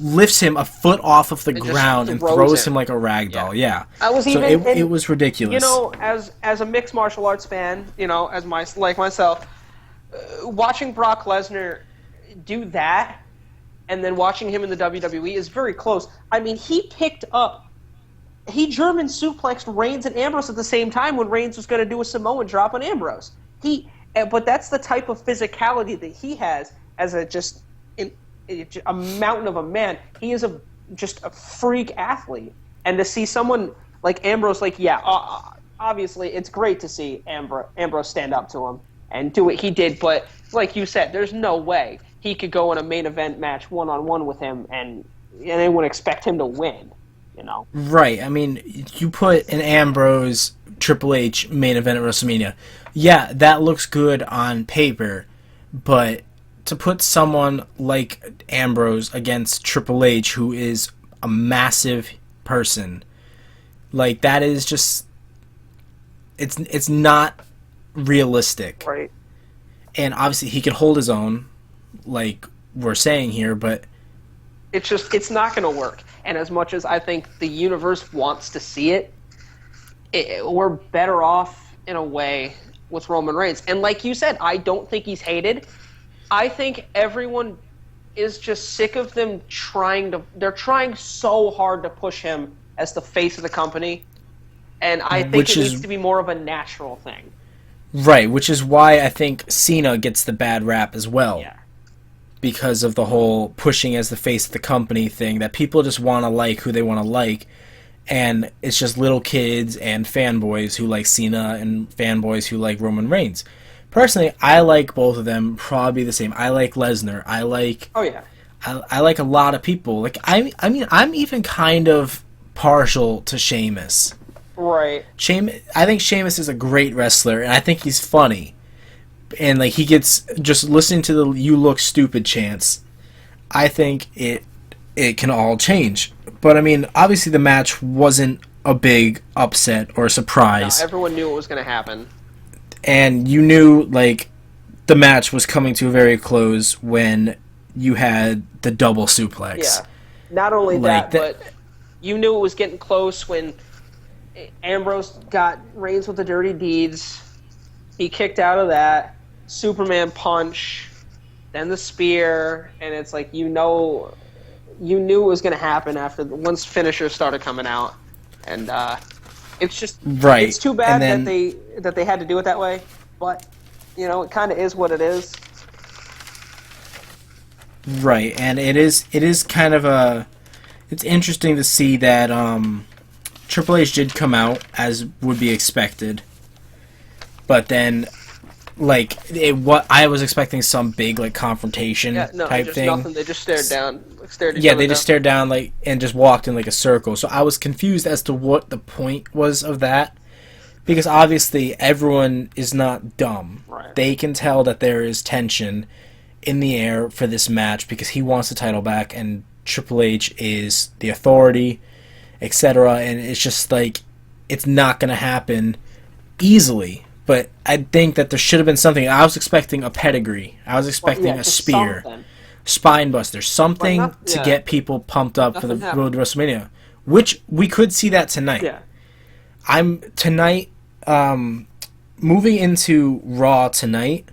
lifts him a foot off of the ground and throws him like a rag doll. Yeah. It was ridiculous. You know, as a mixed martial arts fan, you know, like myself, watching Brock Lesnar do that and then watching him in the WWE is very close. I mean, he German suplexed Reigns and Ambrose at the same time when Reigns was going to do a Samoan drop on Ambrose. But that's the type of physicality that he has as a mountain of a man. He is just a freak athlete, and to see someone like Ambrose, obviously it's great to see Ambrose stand up to him and do what he did. But like you said, there's no way he could go in a main event match 1-on-1 with him, and anyone expect him to win. You know, right? I mean, you put an Ambrose Triple H main event at WrestleMania. Yeah, that looks good on paper, but to put someone like Ambrose against Triple H, who is a massive person, like that is just it's not realistic. Right. And obviously he can hold his own, like we're saying here, but it's not going to work. And as much as I think the universe wants to see it, we're better off in a way with Roman Reigns. And like you said, I don't think he's hated. I think everyone is just sick of them they're trying so hard to push him as the face of the company. And I think it needs to be more of a natural thing. Right, which is why I think Cena gets the bad rap as well. Yeah. Because of the whole pushing as the face of the company thing, that people just want to like who they want to like. And it's just little kids and fanboys who like Cena and fanboys who like Roman Reigns. Personally, I like both of them probably the same. I like Lesnar. I like I like a lot of people. Like I mean, I'm even kind of partial to Sheamus. Right. I think Sheamus is a great wrestler, and I think he's funny. And like he gets just listening to the "You look stupid" chants. I think it can all change. But I mean, obviously the match wasn't a big upset or a surprise. No, everyone knew what was going to happen. And you knew, like, the match was coming to a very close when you had the double suplex. Yeah. Not only but you knew it was getting close when Ambrose got Reigns with the dirty deeds. He kicked out of that. Superman punch. then the spear, and it's like you knew it was going to happen once finishers started coming out, and it's just It's too bad that they had to do it that way, but it kind of is what it is. Right, and it is kind of it's interesting to see that Triple H did come out as would be expected, but then what I was expecting some big confrontation type thing. Nothing. They just stared down. Just stared down and just walked in a circle. So I was confused as to what the point was of that, because obviously everyone is not dumb. Right. They can tell that there is tension in the air for this match because he wants the title back and Triple H is the authority, etc. And it's just it's not going to happen easily. But I think that there should have been something. I was expecting a pedigree. I was expecting a spear, spine buster, something to get people pumped up for the road to WrestleMania, which we could see that tonight. Yeah. Moving into Raw tonight,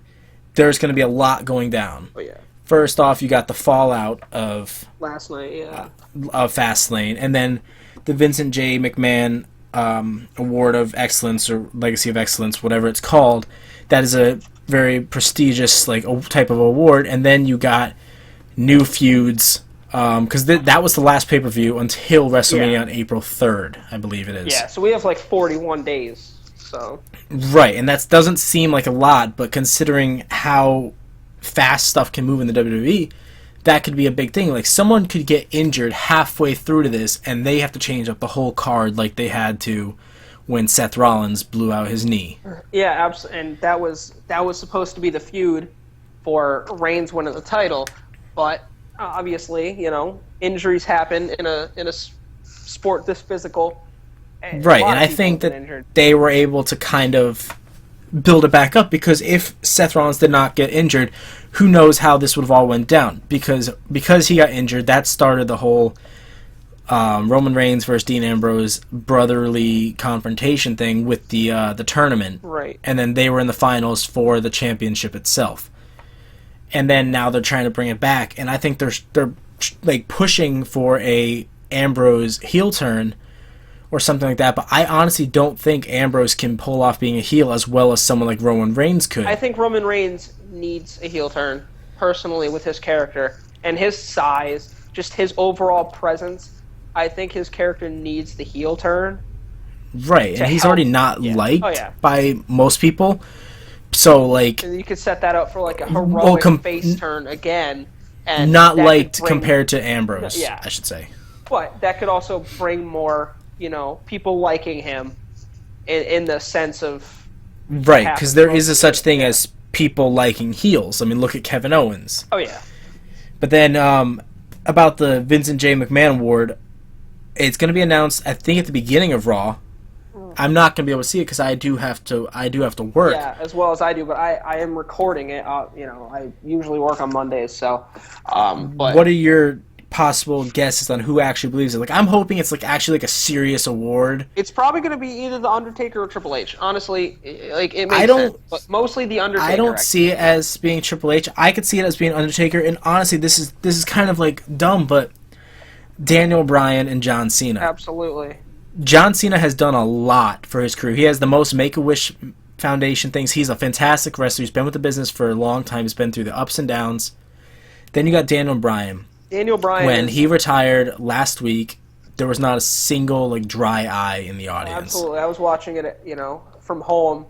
there's going to be a lot going down. Oh yeah. First off, you got the fallout of last night, of Fastlane, and then the Vincent J. McMahon Award of Excellence or Legacy of Excellence, whatever it's called. That is a very prestigious type of award. And then you got new feuds because that was the last pay-per-view until WrestleMania on April 3rd, I believe it is. Yeah, so we have 41 days. So right, and that doesn't seem like a lot, but considering how fast stuff can move in the WWE, that could be a big thing. Someone could get injured halfway through to this, and they have to change up the whole card like they had to when Seth Rollins blew out his knee. Yeah, absolutely. And that was supposed to be the feud for Reigns winning the title, but obviously, injuries happen in a sport this physical. Right, and I think that they were able to kind of build it back up, because if Seth Rollins did not get injured, who knows how this would have all went down, because he got injured, that started the whole Roman Reigns versus Dean Ambrose brotherly confrontation thing with the tournament, right? And then they were in the finals for the championship itself, and then now they're trying to bring it back, and I think they're pushing for a Ambrose heel turn or something like that, but I honestly don't think Ambrose can pull off being a heel as well as someone like Roman Reigns could. I think Roman Reigns needs a heel turn, personally, with his character and his size, just his overall presence. I think his character needs the heel turn. Right, and he's already not liked by most people. So, and you could set that up for a heroic face turn again. And not liked compared to Ambrose, I should say. But that could also bring more people liking him in the sense of... Right, because there is a such thing as people liking heels. I mean, look at Kevin Owens. Oh, yeah. But then, about the Vincent J. McMahon Award, it's going to be announced, I think, at the beginning of Raw. I'm not going to be able to see it because I do have to work. Yeah, as well as I do, but I am recording it. I usually work on Mondays, so... but what are your possible guesses on who actually believes it? I'm hoping it's actually a serious award. It's probably going to be either the Undertaker or Triple H. Honestly, it makes sense, but mostly the Undertaker. I don't see it as being Triple H. I could see it as being Undertaker, and honestly, this is kind of dumb, but Daniel Bryan and John Cena. Absolutely. John Cena has done a lot for his career. He has the most Make-A-Wish Foundation things. He's a fantastic wrestler. He's been with the business for a long time. He's been through the ups and downs. Then you got Daniel Bryan. When he retired last week, there was not a single like dry eye in the audience. Absolutely, I was watching it, from home,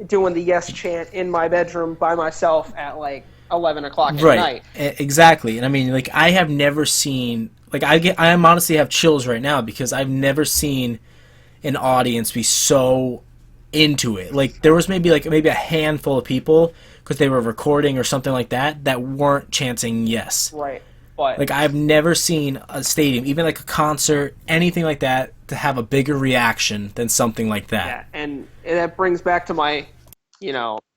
doing the yes chant in my bedroom by myself at like 11 o'clock at night. Exactly, and I mean, like I have never seen I honestly have chills right now because I've never seen an audience be so into it. Like there was maybe a handful of people because they were recording or something like that weren't chanting yes. Right. But like I've never seen a stadium, even like a concert, anything like that, to have a bigger reaction than something like that. Yeah, and that brings back to my,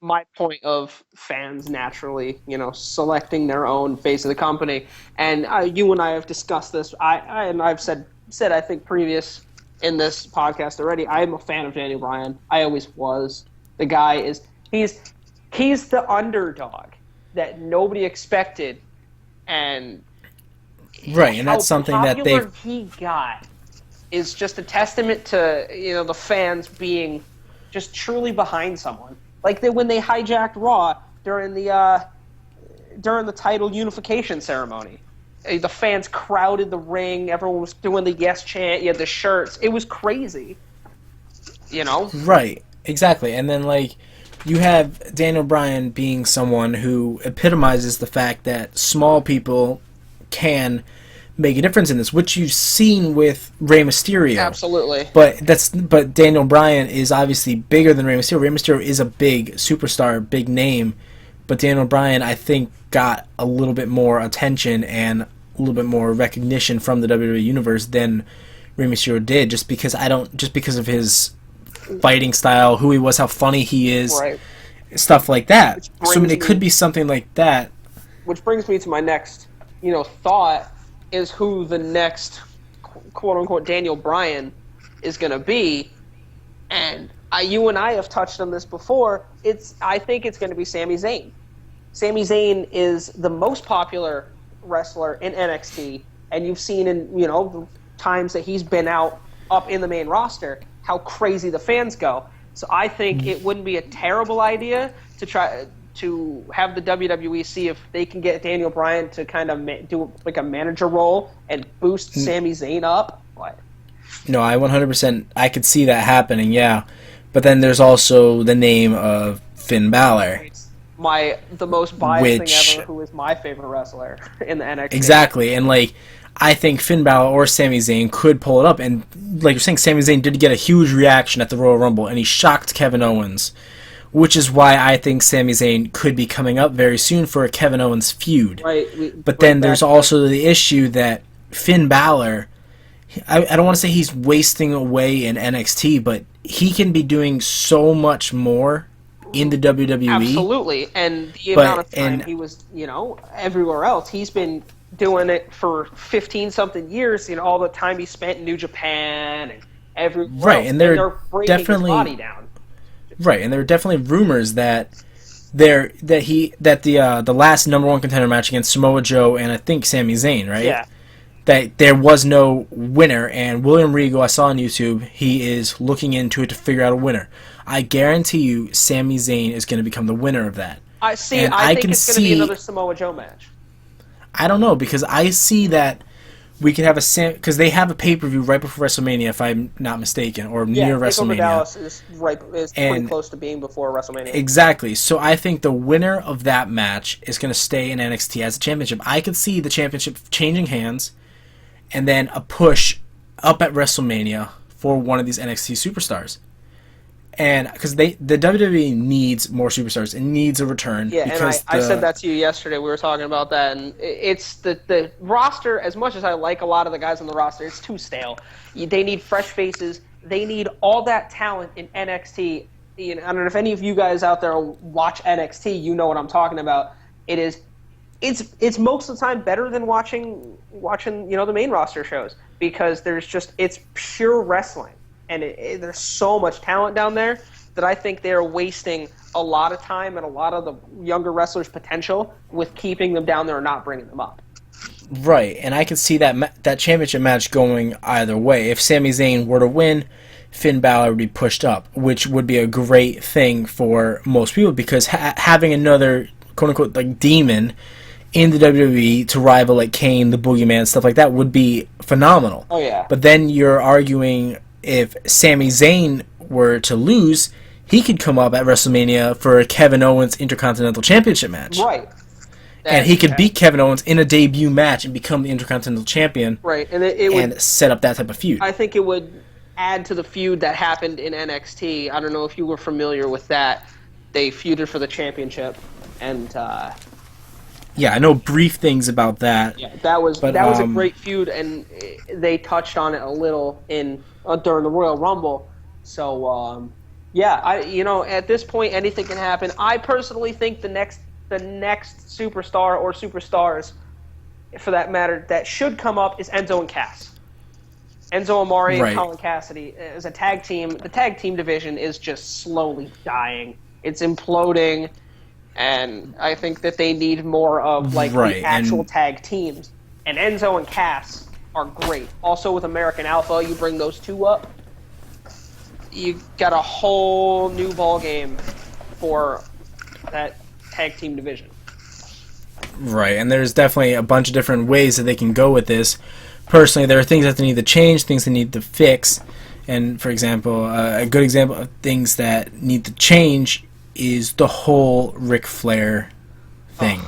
my point of fans naturally, selecting their own face of the company. And you and I have discussed this. I've said I think previous in this podcast already. I am a fan of Daniel Bryan. I always was. The guy is he's the underdog. that nobody expected, and right, and that's something that he got is just a testament to the fans being just truly behind someone. Like when they hijacked Raw during the title unification ceremony. The fans crowded the ring. Everyone was doing the yes chant. You had the shirts. It was crazy. Right, exactly. And then, you have Daniel Bryan being someone who epitomizes the fact that small people can make a difference in this, which you've seen with Rey Mysterio. Absolutely. But Daniel Bryan is obviously bigger than Rey Mysterio. Rey Mysterio is a big superstar, big name, but Daniel Bryan, I think, got a little bit more attention and a little bit more recognition from the WWE universe than Rey Mysterio did, just because of his fighting style, who he was, how funny he is, right. Stuff like that. So it could be something like that. Which brings me to my next, thought is who the next quote unquote Daniel Bryan is going to be, and you and I have touched on this before. I think it's going to be Sami Zayn. Sami Zayn is the most popular wrestler in NXT, and you've seen in the times that he's been up in the main roster how crazy the fans go. So I think it wouldn't be a terrible idea to try to have the WWE see if they can get Daniel Bryan to kind of do like a manager role and boost Sami Zayn up. What? No, I 100%, I could see that happening, yeah. But then there's also the name of Finn Balor. The most biased thing ever, who is my favorite wrestler in the NXT. Exactly, and I think Finn Balor or Sami Zayn could pull it up, and like you're saying, Sami Zayn did get a huge reaction at the Royal Rumble, and he shocked Kevin Owens, which is why I think Sami Zayn could be coming up very soon for a Kevin Owens feud. Right. But then there's also the issue that Finn Balor, I don't want to say he's wasting away in NXT, but he can be doing so much more in the WWE. Absolutely, and the amount of time he was, everywhere else, he's been doing it for 15-something years. All the time he spent in New Japan and everywhere right, else, and they're breaking definitely his body down. Right, and there are definitely rumors that the last number one contender match against Samoa Joe and I think Sami Zayn, right? Yeah. That there was no winner, and William Regal, I saw on YouTube, he is looking into it to figure out a winner. I guarantee you Sami Zayn is going to become the winner of that. I think it's going to be another Samoa Joe match. I don't know, because I see that we could have because they have a pay-per-view right before WrestleMania, if I'm not mistaken, or near WrestleMania. Dallas is pretty close to being before WrestleMania. Exactly. So I think the winner of that match is going to stay in NXT as a championship. I could see the championship changing hands, and then a push up at WrestleMania for one of these NXT superstars. And because the WWE needs more superstars, it needs a return. Yeah, and I said that to you yesterday. We were talking about that, and it's the roster. As much as I like a lot of the guys on the roster, it's too stale. They need fresh faces. They need all that talent in NXT. I don't know if any of you guys out there watch NXT. You know what I'm talking about. It's most of the time better than watching the main roster shows, because it's pure wrestling. And there's so much talent down there that I think they're wasting a lot of time and a lot of the younger wrestlers' potential with keeping them down there and not bringing them up. Right, and I could see that championship match going either way. If Sami Zayn were to win, Finn Balor would be pushed up, which would be a great thing for most people, because having another quote-unquote demon in the WWE to rival Kane, the Boogeyman, stuff like that would be phenomenal. Oh, yeah. But then you're arguing, if Sami Zayn were to lose, he could come up at WrestleMania for a Kevin Owens Intercontinental Championship match. Right. And he could beat Kevin Owens in a debut match and become the Intercontinental Champion. Right. And it would set up that type of feud. I think it would add to the feud that happened in NXT. I don't know if you were familiar with that. They feuded for the championship, and yeah, I know brief things about that. Yeah, that was a great feud, and they touched on it a little during the Royal Rumble. So at this point, anything can happen. I personally think the next superstar or superstars, for that matter, that should come up is Enzo and Cass. Enzo Amore and Colin Cassidy as a tag team. The tag team division is just slowly dying. It's imploding. And I think that they need more of like the actual tag teams. And Enzo and Cass are great. Also with American Alpha, you bring those two up, you got a whole new ball game for that tag team division. Right, and there's definitely a bunch of different ways that they can go with this. Personally, there are things that they need to change, things they need to fix. And, for example, a good example of things that need to change is the whole Ric Flair thing.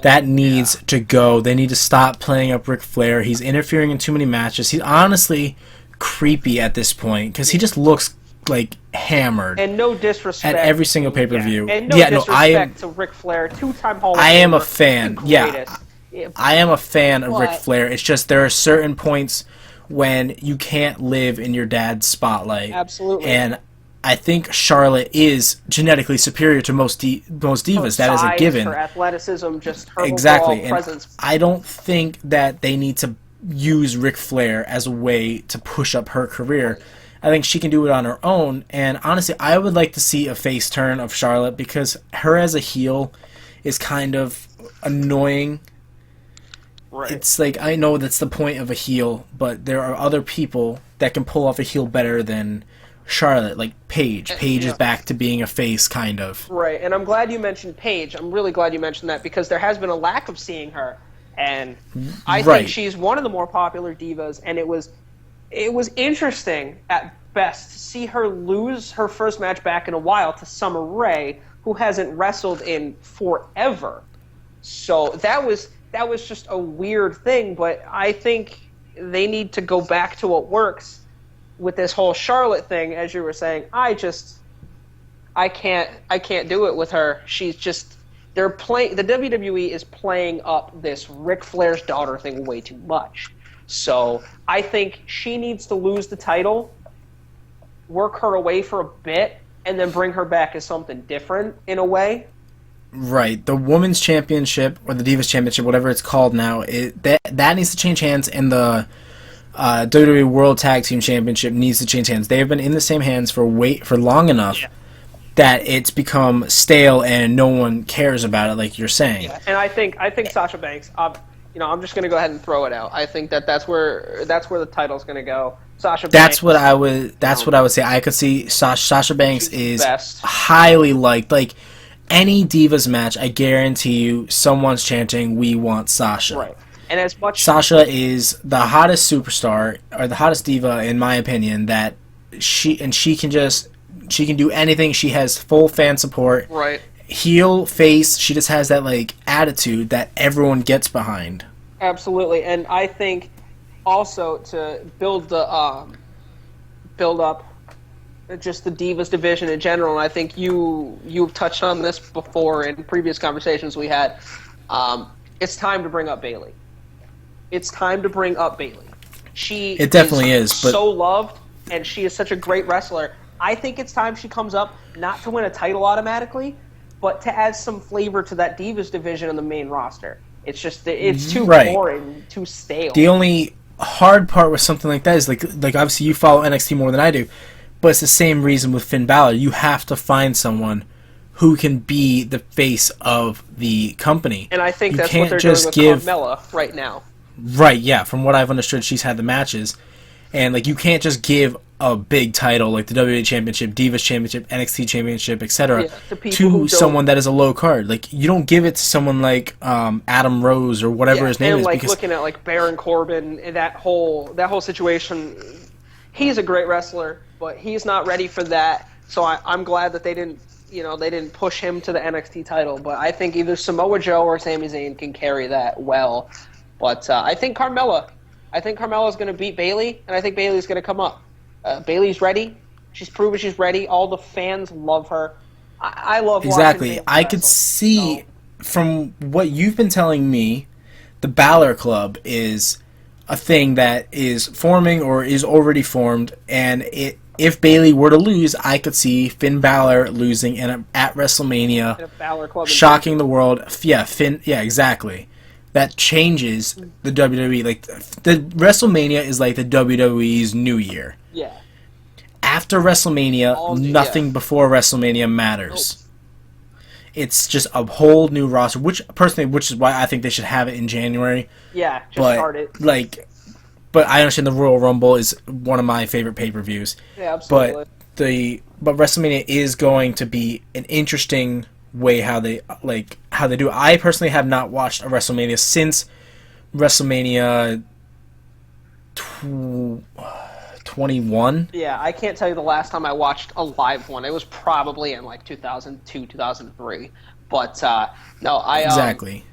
That needs to go. They need to stop playing up Ric Flair. He's interfering in too many matches. He's honestly creepy at this point because he just looks like hammered. And no disrespect at every single pay-per-view. And no disrespect to Ric Flair, two-time Hall of Famer. I am a fan. I am a fan of Ric Flair. It's just there are certain points when you can't live in your dad's spotlight. Absolutely. And I think Charlotte is genetically superior to most divas. Her that is a given. Her athleticism, just her exactly. overall presence. I don't think that they need to use Ric Flair as a way to push up her career. I think she can do it on her own. And honestly, I would like to see a face turn of Charlotte because her as a heel is kind of annoying. Right. It's like, I know that's the point of a heel, but there are other people that can pull off a heel better than Charlotte, like Paige. Paige is back to being a face, kind of. Right, and I'm glad you mentioned Paige. I'm really glad you mentioned that because there has been a lack of seeing her, and I think she's one of the more popular divas, and it was interesting at best to see her lose her first match back in a while to Summer Rae, who hasn't wrestled in forever. So that was just a weird thing, but I think they need to go back to what works with this whole Charlotte thing. As you were saying, I can't do it with her. She's just, the WWE is playing up this Ric Flair's daughter thing way too much. So I think she needs to lose the title, work her away for a bit, and then bring her back as something different in a way. Right, the Women's Championship or the Divas Championship, whatever it's called now, that needs to change hands, and the WWE World Tag Team Championship needs to change hands. They have been in the same hands for long enough that it's become stale and no one cares about it, like you're saying. Yeah. And I think Sasha Banks. I'm just going to go ahead and throw it out. I think that's where the title's going to go. Sasha Banks. That's what I would say. I could see Sasha Banks is best. Highly liked. Like any Divas match, I guarantee you, someone's chanting, "We want Sasha." Right. And as much Sasha is the hottest superstar or the hottest diva in my opinion. That she can do anything. She has full fan support. Right. Heel, face, she just has that like attitude that everyone gets behind. Absolutely, and I think also to build up just the Divas division in general, and I think you've touched on this before in previous conversations we had. It's time to bring up Bayley. It's time to bring up Bayley. It definitely is, but so loved, and she is such a great wrestler. I think it's time she comes up, not to win a title automatically, but to add some flavor to that Divas division on the main roster. It's just, it's too boring, too stale. The only hard part with something like that is, like obviously you follow NXT more than I do, but it's the same reason with Finn Balor. You have to find someone who can be the face of the company. And I think that's what they're doing with Carmella right now. Right, yeah. From what I've understood, she's had the matches. And, like, you can't just give a big title like the WWE Championship, Divas Championship, NXT Championship, etc. to someone that is a low card. Like, you don't give it to someone like Adam Rose or whatever his name and is. Like looking at like Baron Corbin and that whole situation, he's a great wrestler, but he's not ready for that. So I'm glad that they didn't push him to the NXT title. But I think either Samoa Joe or Sami Zayn can carry that well. But I think Carmella is going to beat Bayley, and I think Bayley's going to come up. Bayley's ready. She's proven she's ready. All the fans love her. I love exactly. watching I could see from what you've been telling me, the Balor Club is a thing that is forming or is already formed, and if Bayley were to lose, I could see Finn Balor losing at WrestleMania, a Balor Club shocking the world. Yeah, exactly. That changes the WWE. Like, the WrestleMania is like the WWE's New Year. Yeah. After WrestleMania, nothing before WrestleMania matters. Nope. It's just a whole new roster, which is why I think they should have it in January. Yeah, start it. But I understand the Royal Rumble is one of my favorite pay-per-views. Yeah, absolutely. But WrestleMania is going to be an interesting way how they do it. I personally have not watched a WrestleMania since WrestleMania 21. Yeah, I can't tell you the last time I watched a live one. It was probably in like 2002, 2003. But no, exactly.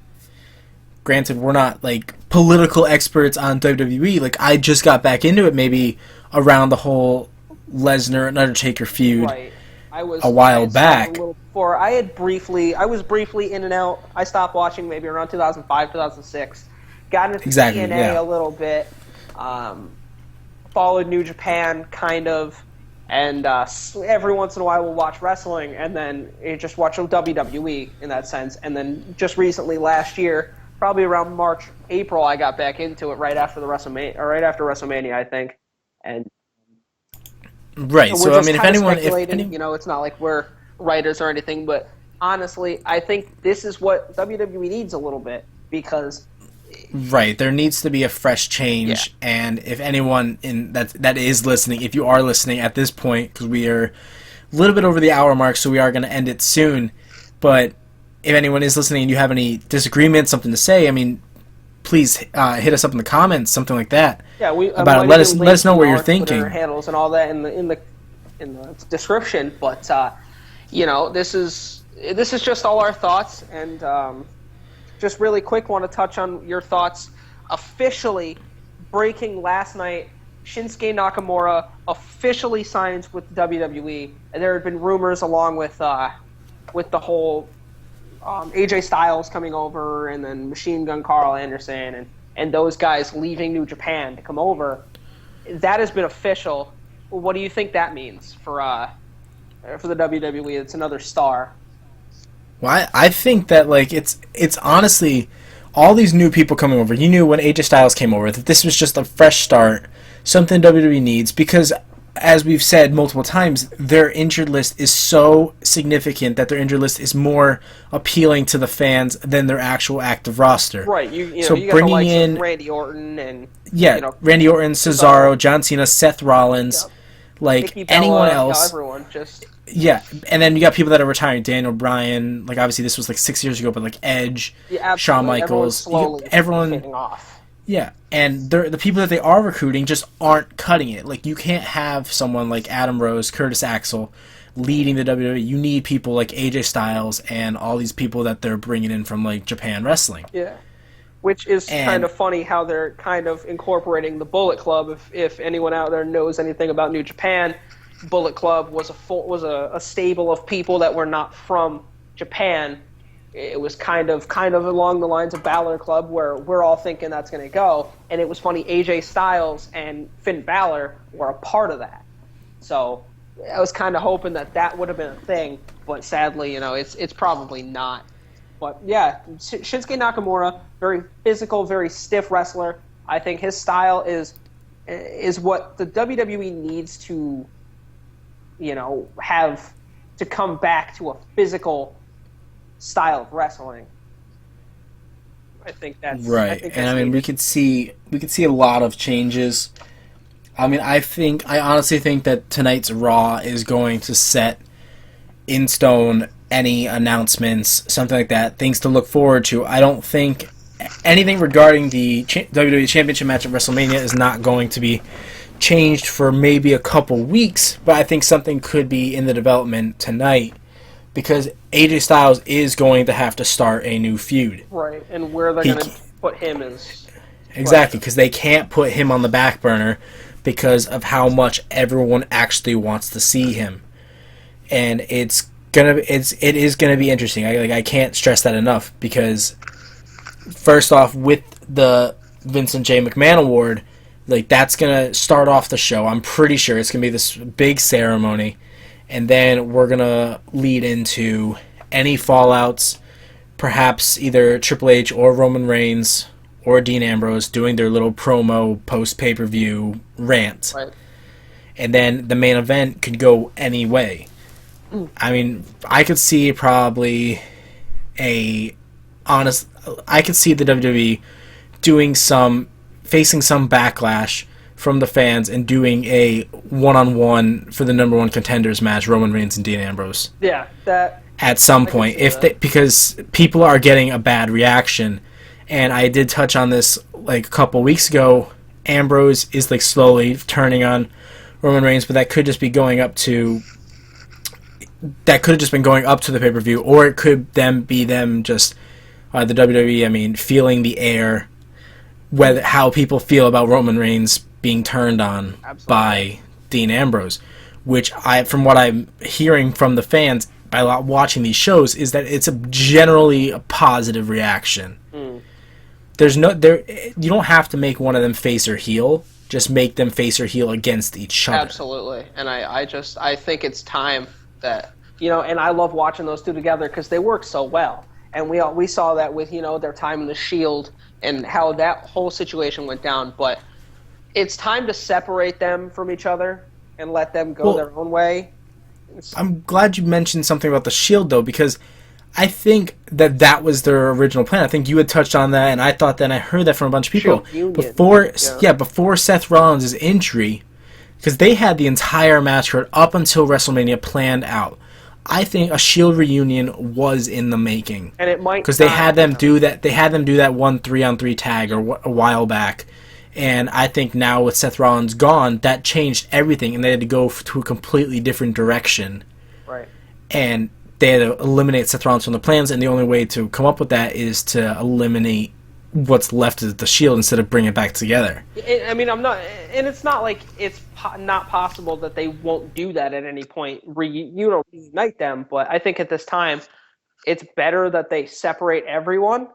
Granted, we're not like political experts on WWE. Like, I just got back into it maybe around the whole Lesnar and Undertaker feud. Right. A while back. A little before. I was briefly in and out. I stopped watching maybe around 2005, 2006. Got into TNA a little bit. Followed New Japan, kind of. And every once in a while we'll watch wrestling, and then just watch WWE in that sense. And then just recently, last year, probably around March, April, I got back into it right after WrestleMania, I think. And right. So I mean, if anyone, it's not like we're writers or anything, but honestly, I think this is what WWE needs a little bit, because right, there needs to be a fresh change. Yeah. And if anyone that is listening, if you are listening at this point, because we are a little bit over the hour mark, so we are going to end it soon. But if anyone is listening and you have any disagreements, something to say, I mean, please hit us up in the comments, something like that. Yeah, let us know what you're thinking. Twitter handles and all that in the description. But this is just all our thoughts, and just really quick, want to touch on your thoughts. Officially breaking last night, Shinsuke Nakamura officially signs with WWE, and there had been rumors along with the whole AJ Styles coming over, and then Machine Gun Carl Anderson, and those guys leaving New Japan to come over. That has been official. What do you think that means for the WWE? It's another star. Well, I think that it's honestly all these new people coming over. You knew when AJ Styles came over that this was just a fresh start, something WWE needs, because as we've said multiple times, their injured list is so significant that their injured list is more appealing to the fans than their actual active roster. Right. So you got the likes of Randy Orton and Randy Orton, Cesaro, John Cena, Seth Rollins, anyone else. Everyone just. Yeah, and then you got people that are retiring. Daniel Bryan, obviously this was 6 years ago, but Edge, Shawn Michaels, everyone taking off. Yeah, and the people that they are recruiting just aren't cutting it. You can't have someone like Adam Rose, Curtis Axel leading the WWE. You need people like AJ Styles and all these people that they're bringing in from Japan wrestling. Yeah, which is kind of funny how they're kind of incorporating the Bullet Club. If anyone out there knows anything about New Japan, Bullet Club was a stable of people that were not from Japan. It was kind of along the lines of Balor Club, where we're all thinking that's going to go. And it was funny, AJ Styles and Finn Balor were a part of that. So I was kind of hoping that would have been a thing, but sadly, it's probably not. But yeah, Shinsuke Nakamura, very physical, very stiff wrestler. I think his style is what the WWE needs to have to come back to a physical style of wrestling. I think that's right. We could see a lot of changes. I honestly think that tonight's Raw is going to set in stone any announcements, something like that, things to look forward to. I don't think anything regarding the WWE Championship match at WrestleMania is not going to be changed for maybe a couple weeks, but I think something could be in the development tonight, because AJ Styles is going to have to start a new feud. Right, and where they're going to put him is... Exactly, because they can't put him on the back burner because of how much everyone actually wants to see him. And it is gonna be interesting. I can't stress that enough, because first off, with the Vincent J. McMahon Award, that's gonna start off the show. I'm pretty sure it's gonna be this big ceremony, and then we're gonna lead into any fallouts, perhaps either Triple H or Roman Reigns or Dean Ambrose doing their little promo post pay-per-view rant. Right. And then the main event could go any way. I could see probably a honest. I could see the WWE facing some backlash from the fans and doing a one-on-one for the number one contenders match, Roman Reigns and Dean Ambrose. Yeah, that at some point, because people are getting a bad reaction, and I did touch on this like a couple weeks ago. Ambrose is like slowly turning on Roman Reigns, but that could just be going up to. That could have just been going up to the pay-per-view, or it could be them just the WWE. I mean, feeling the air, how people feel about Roman Reigns being turned on by Dean Ambrose, which from what I'm hearing from the fans by watching these shows, is that it's generally a positive reaction. There's you don't have to make one of them face or heel. Just make them face or heel against each other. Absolutely, and I think it's time that, and I love watching those two together because they work so well, and we saw that with their time in the Shield and how that whole situation went down. But it's time to separate them from each other and let them go their own way. I'm glad you mentioned something about the Shield, though, because I think that was their original plan. I think you had touched on that, and I thought that, and I heard that from a bunch of people. Before Seth Rollins' injury, because they had the entire match card up until WrestleMania planned out. I think a Shield reunion was in the making, and it might because they had them do that. They had them do that 1 3-on-3 tag a while back, and I think now with Seth Rollins gone, that changed everything, and they had to go to a completely different direction. Right. And they had to eliminate Seth Rollins from the plans, and the only way to come up with that is to eliminate what's left of the Shield instead of bring it back together. I mean, it's not like it's not possible that they won't do that at any point, reunite them, but I think at this time, it's better that they separate everyone,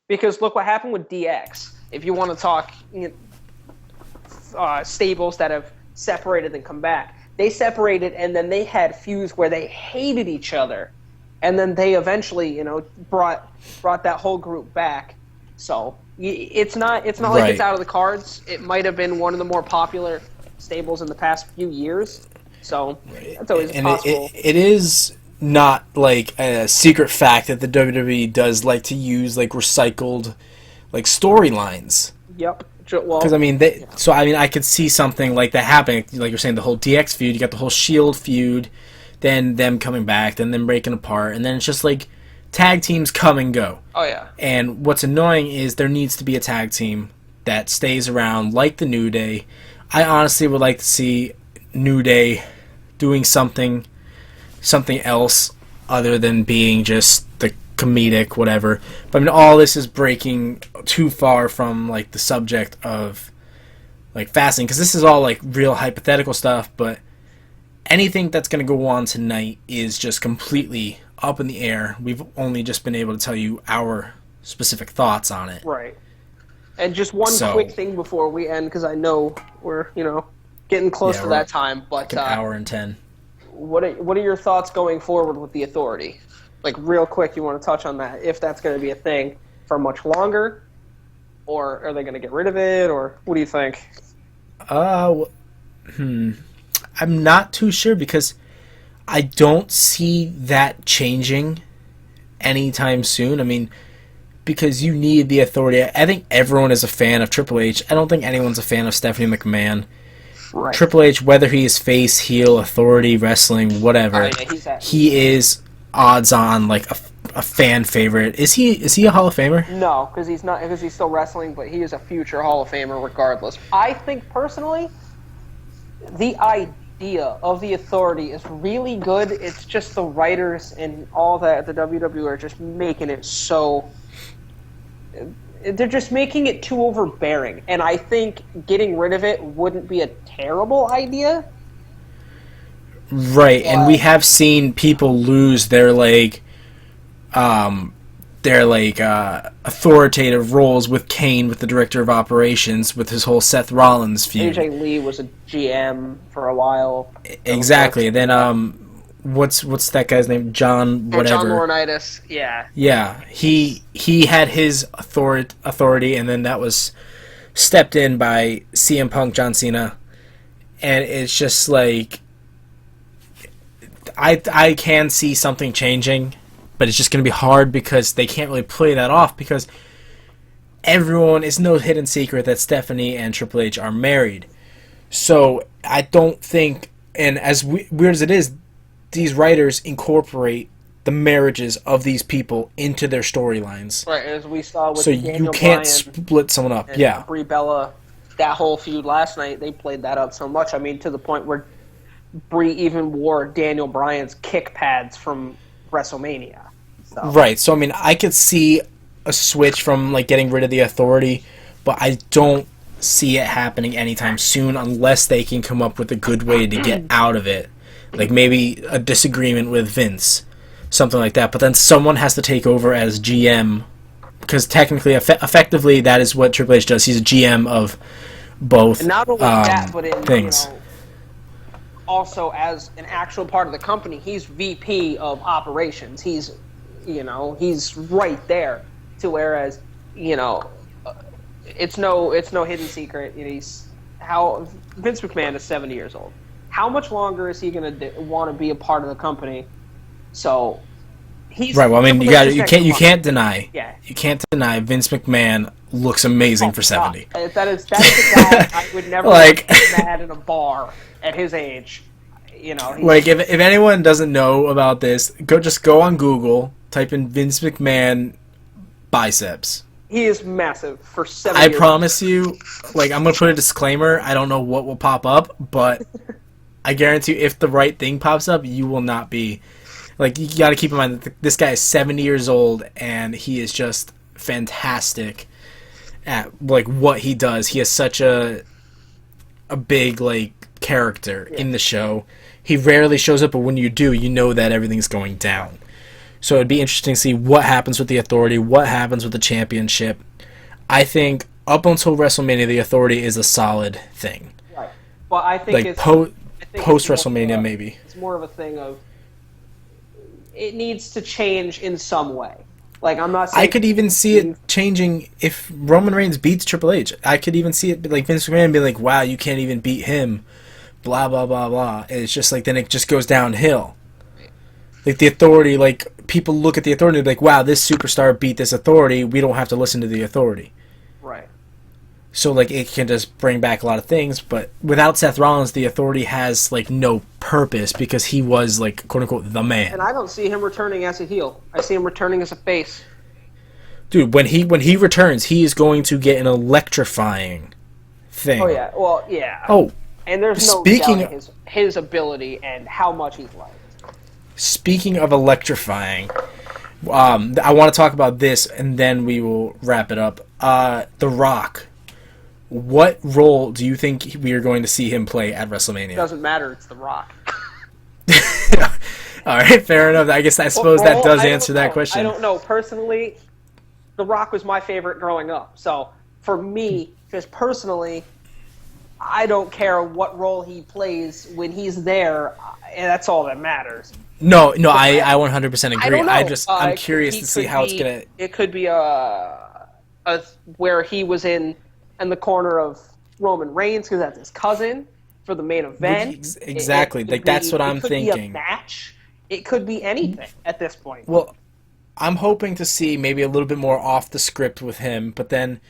because look what happened with DX. If you want to talk stables that have separated and come back, they separated, and then they had feuds where they hated each other, and then they eventually, brought that whole group back. So it's not like it's out of the cards. It might have been one of the more popular stables in the past few years. So that's always possible. It is not like a secret fact that the WWE does like to use like recycled like storylines. Yep. Because I could see something like that happening. Like you're saying, the whole DX feud, you got the whole Shield feud, then them coming back, then them breaking apart, and then it's just like tag teams come and go. Oh yeah. And what's annoying is there needs to be a tag team that stays around, like the New Day. I honestly would like to see New Day doing something else other than being just the comedic whatever. But I mean, all this is breaking too far from like the subject of like Fastlane, because this is all like real hypothetical stuff, but anything that's going to go on tonight is just completely up in the air. We've only just been able to tell you our specific thoughts on it. Right. And just one quick thing before we end, because I know we're getting close to that time. But like an hour and 10. What are your thoughts going forward with the Authority? Like real quick, you want to touch on that? If that's going to be a thing for much longer, or are they going to get rid of it, or what do you think? I'm not too sure, because I don't see that changing anytime soon. I mean, because you need the Authority. I think everyone is a fan of Triple H. I don't think anyone's a fan of Stephanie McMahon. Right. Triple H, whether he is face, heel, Authority, wrestling, whatever, he is odds on like a fan favorite. Is he a Hall of Famer? No, because he's not. Because he's still wrestling, but he is a future Hall of Famer regardless. I think personally, the idea of the Authority is really good. It's just the writers and all that at the WWE are just making it so. They're just making it too overbearing, and I think getting rid of it wouldn't be a terrible idea. Right, and we have seen people lose their authoritative roles with Kane, with the director of operations, with his whole Seth Rollins feud. AJ Lee was a GM for a while. Exactly. And then what's that guy's name? John whatever. John Laurinaitis. Yeah. Yeah. He had his authority, and then that was stepped in by CM Punk, John Cena, and it's just like I can see something changing, but it's just going to be hard because they can't really play that off because it's no hidden secret that Stephanie and Triple H are married. So I don't think, and as weird as it is, these writers incorporate the marriages of these people into their storylines. Right, as we saw with so Daniel you can't Bryan split someone up. And Brie Bella, that whole feud last night, they played that up so much. I mean, to the point where Brie even wore Daniel Bryan's kick pads from WrestleMania. So. Right, so I mean, I could see a switch from like getting rid of the Authority, but I don't see it happening anytime soon unless they can come up with a good way to get out of it. Like maybe a disagreement with Vince, something like that. But then someone has to take over as GM, because technically, effectively, that is what Triple H does. He's a GM of both and not only that, but in things. Also as an actual part of the company, he's VP of operations. He's right there. To whereas, it's no hidden secret. He's how Vince McMahon is 70 years old. How much longer is he going to want to be a part of the company? So he's right. Well, I mean, you can't deny Vince McMahon looks amazing for 70. That is the guy I would never like mad in a bar at his age. Like if anyone doesn't know about this, go on Google, type in Vince McMahon biceps. He is massive for 70 years. I promise you, like, I'm going to put a disclaimer. I don't know what will pop up, but I guarantee you if the right thing pops up, you will not be... Like, you got to keep in mind that this guy is 70 years old, and he is just fantastic at, like, what he does. He has such a big, like, character in the show. He rarely shows up, but when you do, you know that everything's going down. So it'd be interesting to see what happens with the Authority, what happens with the championship. I think up until WrestleMania, the Authority is a solid thing. Right. Well, I think like post WrestleMania, maybe. It's more of a thing of it needs to change in some way. Like, I'm not saying... I could even see it changing if Roman Reigns beats Triple H. I could even see it like Vince McMahon being like, wow, you can't even beat him, blah, blah, blah, blah. And it's just like, then it just goes downhill. Like, the Authority, like, people look at the Authority and be like, wow, this superstar beat this Authority. We don't have to listen to the Authority. Right. So, like, it can just bring back a lot of things. But without Seth Rollins, the Authority has, like, no purpose because he was, like, quote-unquote, the man. And I don't see him returning as a heel. I see him returning as a face. Dude, when he returns, he is going to get an electrifying thing. Oh, yeah. Well, yeah. Oh, and there's no doubting his ability and how much he's liked. Speaking of electrifying, I want to talk about this, and then we will wrap it up. The Rock. What role do you think we are going to see him play at WrestleMania? It doesn't matter. It's The Rock. All right, fair enough. I suppose that does answer that question. I don't know. Personally, The Rock was my favorite growing up. So, for me, just personally, I don't care what role he plays when he's there, and that's all that matters. No, I 100% agree. I'm curious to see how it's gonna. It could be where he was in the corner of Roman Reigns because that's his cousin for the main event. Exactly, that's what I'm thinking. It could be a match. It could be anything at this point. Well, I'm hoping to see maybe a little bit more off the script with him, but then.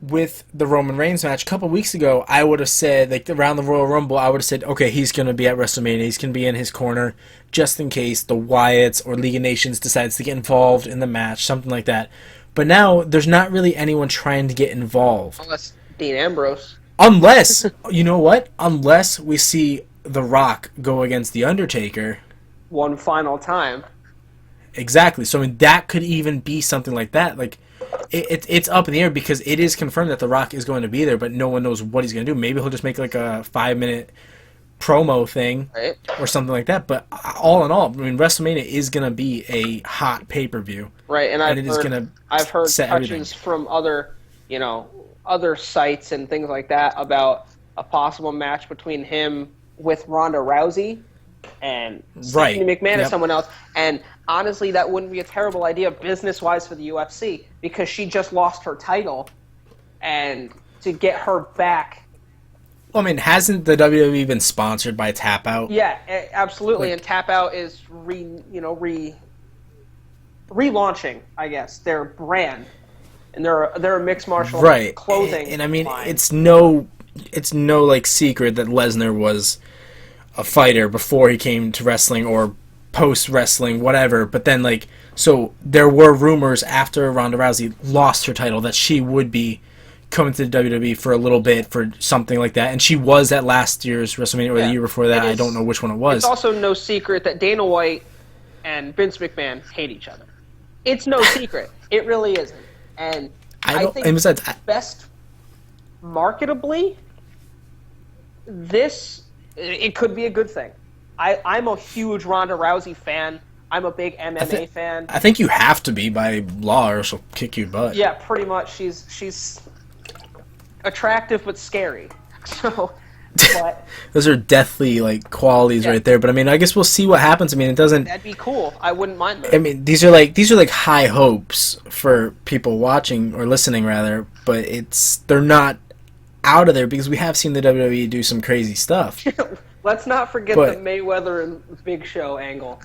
With the Roman Reigns match a couple weeks ago, I would have said, like, around the Royal Rumble, I would have said, okay, he's going to be at WrestleMania. He's going to be in his corner just in case the Wyatts or League of Nations decides to get involved in the match, something like that. But now, there's not really anyone trying to get involved. Unless Dean Ambrose. Unless, you know what? Unless we see The Rock go against The Undertaker. One final time. Exactly. So, I mean, that could even be something like that. Like, it's up in the air because it is confirmed that The Rock is going to be there, but no one knows what he's going to do. Maybe he'll just make like a 5-minute promo thing or something like that. But all in all, I mean, WrestleMania is going to be a hot pay-per-view. Right, and I've heard touches everything from other sites and things like that about a possible match between him with Ronda Rousey and Stephanie McMahon or someone else. And honestly, that wouldn't be a terrible idea business-wise for the UFC because she just lost her title, and to get her back. Well, I mean, hasn't the WWE been sponsored by Tap Out? Yeah, absolutely. And Tap Out is relaunching, I guess, their brand, and they're a mixed martial clothing. And I mean, line. it's no like secret that Lesnar was a fighter before he came to wrestling or post wrestling, whatever. But then like, so there were rumors after Ronda Rousey lost her title that she would be coming to the WWE for a little bit for something like that, and she was at last year's WrestleMania or the year before that. I don't know which one it was. It's also no secret that Dana White and Vince McMahon hate each other. It's no secret. It really isn't. And I think and besides, best marketably, it could be a good thing. I'm a huge Ronda Rousey fan. I'm a big MMA fan. I think you have to be by law or she'll kick your butt. Yeah, pretty much. She's attractive but scary. So, but those are deathly like qualities right there. But I mean, I guess we'll see what happens. I mean, it doesn't. That'd be cool. I wouldn't mind that. I mean, these are like high hopes for people watching or listening rather, but they're not out of there because we have seen the WWE do some crazy stuff. Let's not forget the Mayweather and Big Show angle.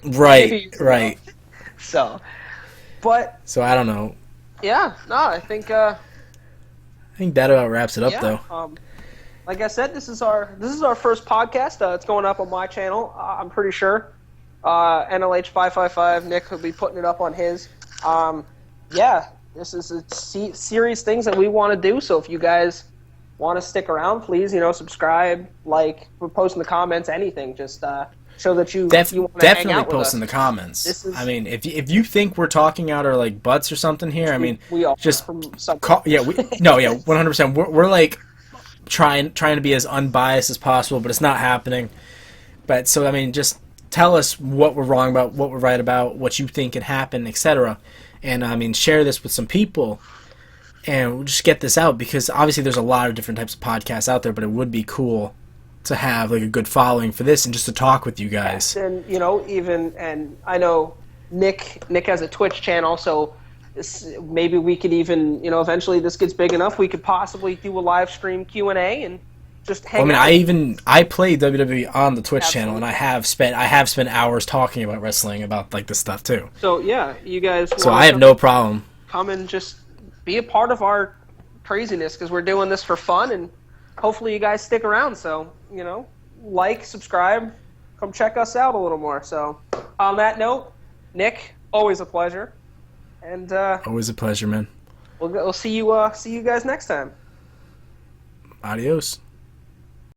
Right. So I don't know. Yeah, no, I think that about wraps it up though. Like I said, this is our first podcast. It's going up on my channel. I'm pretty sure. NLH 555 Nick will be putting it up on his. This is a series things that we want to do. So if you guys want to stick around, please, subscribe, like, post in the comments, anything. Just show that you want to hang out with us. Definitely post in the comments. I mean, if you think we're talking out our like butts or something here, I mean, we are just from 100%. We're like trying to be as unbiased as possible, but it's not happening. But so I mean, just tell us what we're wrong about, what we're right about, what you think can happen, etc. And I mean, share this with some people. And we'll just get this out because obviously there's a lot of different types of podcasts out there, but it would be cool to have like a good following for this and just to talk with you guys. And and I know Nick has a Twitch channel, so maybe we could even eventually this gets big enough we could possibly do a live stream Q&A and just hang out. I mean, I play WWE on the Twitch channel, and I have spent hours talking about wrestling about like this stuff too. So yeah, you guys. So I have no problem. Come and just be a part of our craziness because we're doing this for fun, and hopefully you guys stick around. So, like, subscribe, come check us out a little more. So, on that note, Nick, always a pleasure. And always a pleasure, man. We'll see you guys next time. Adios.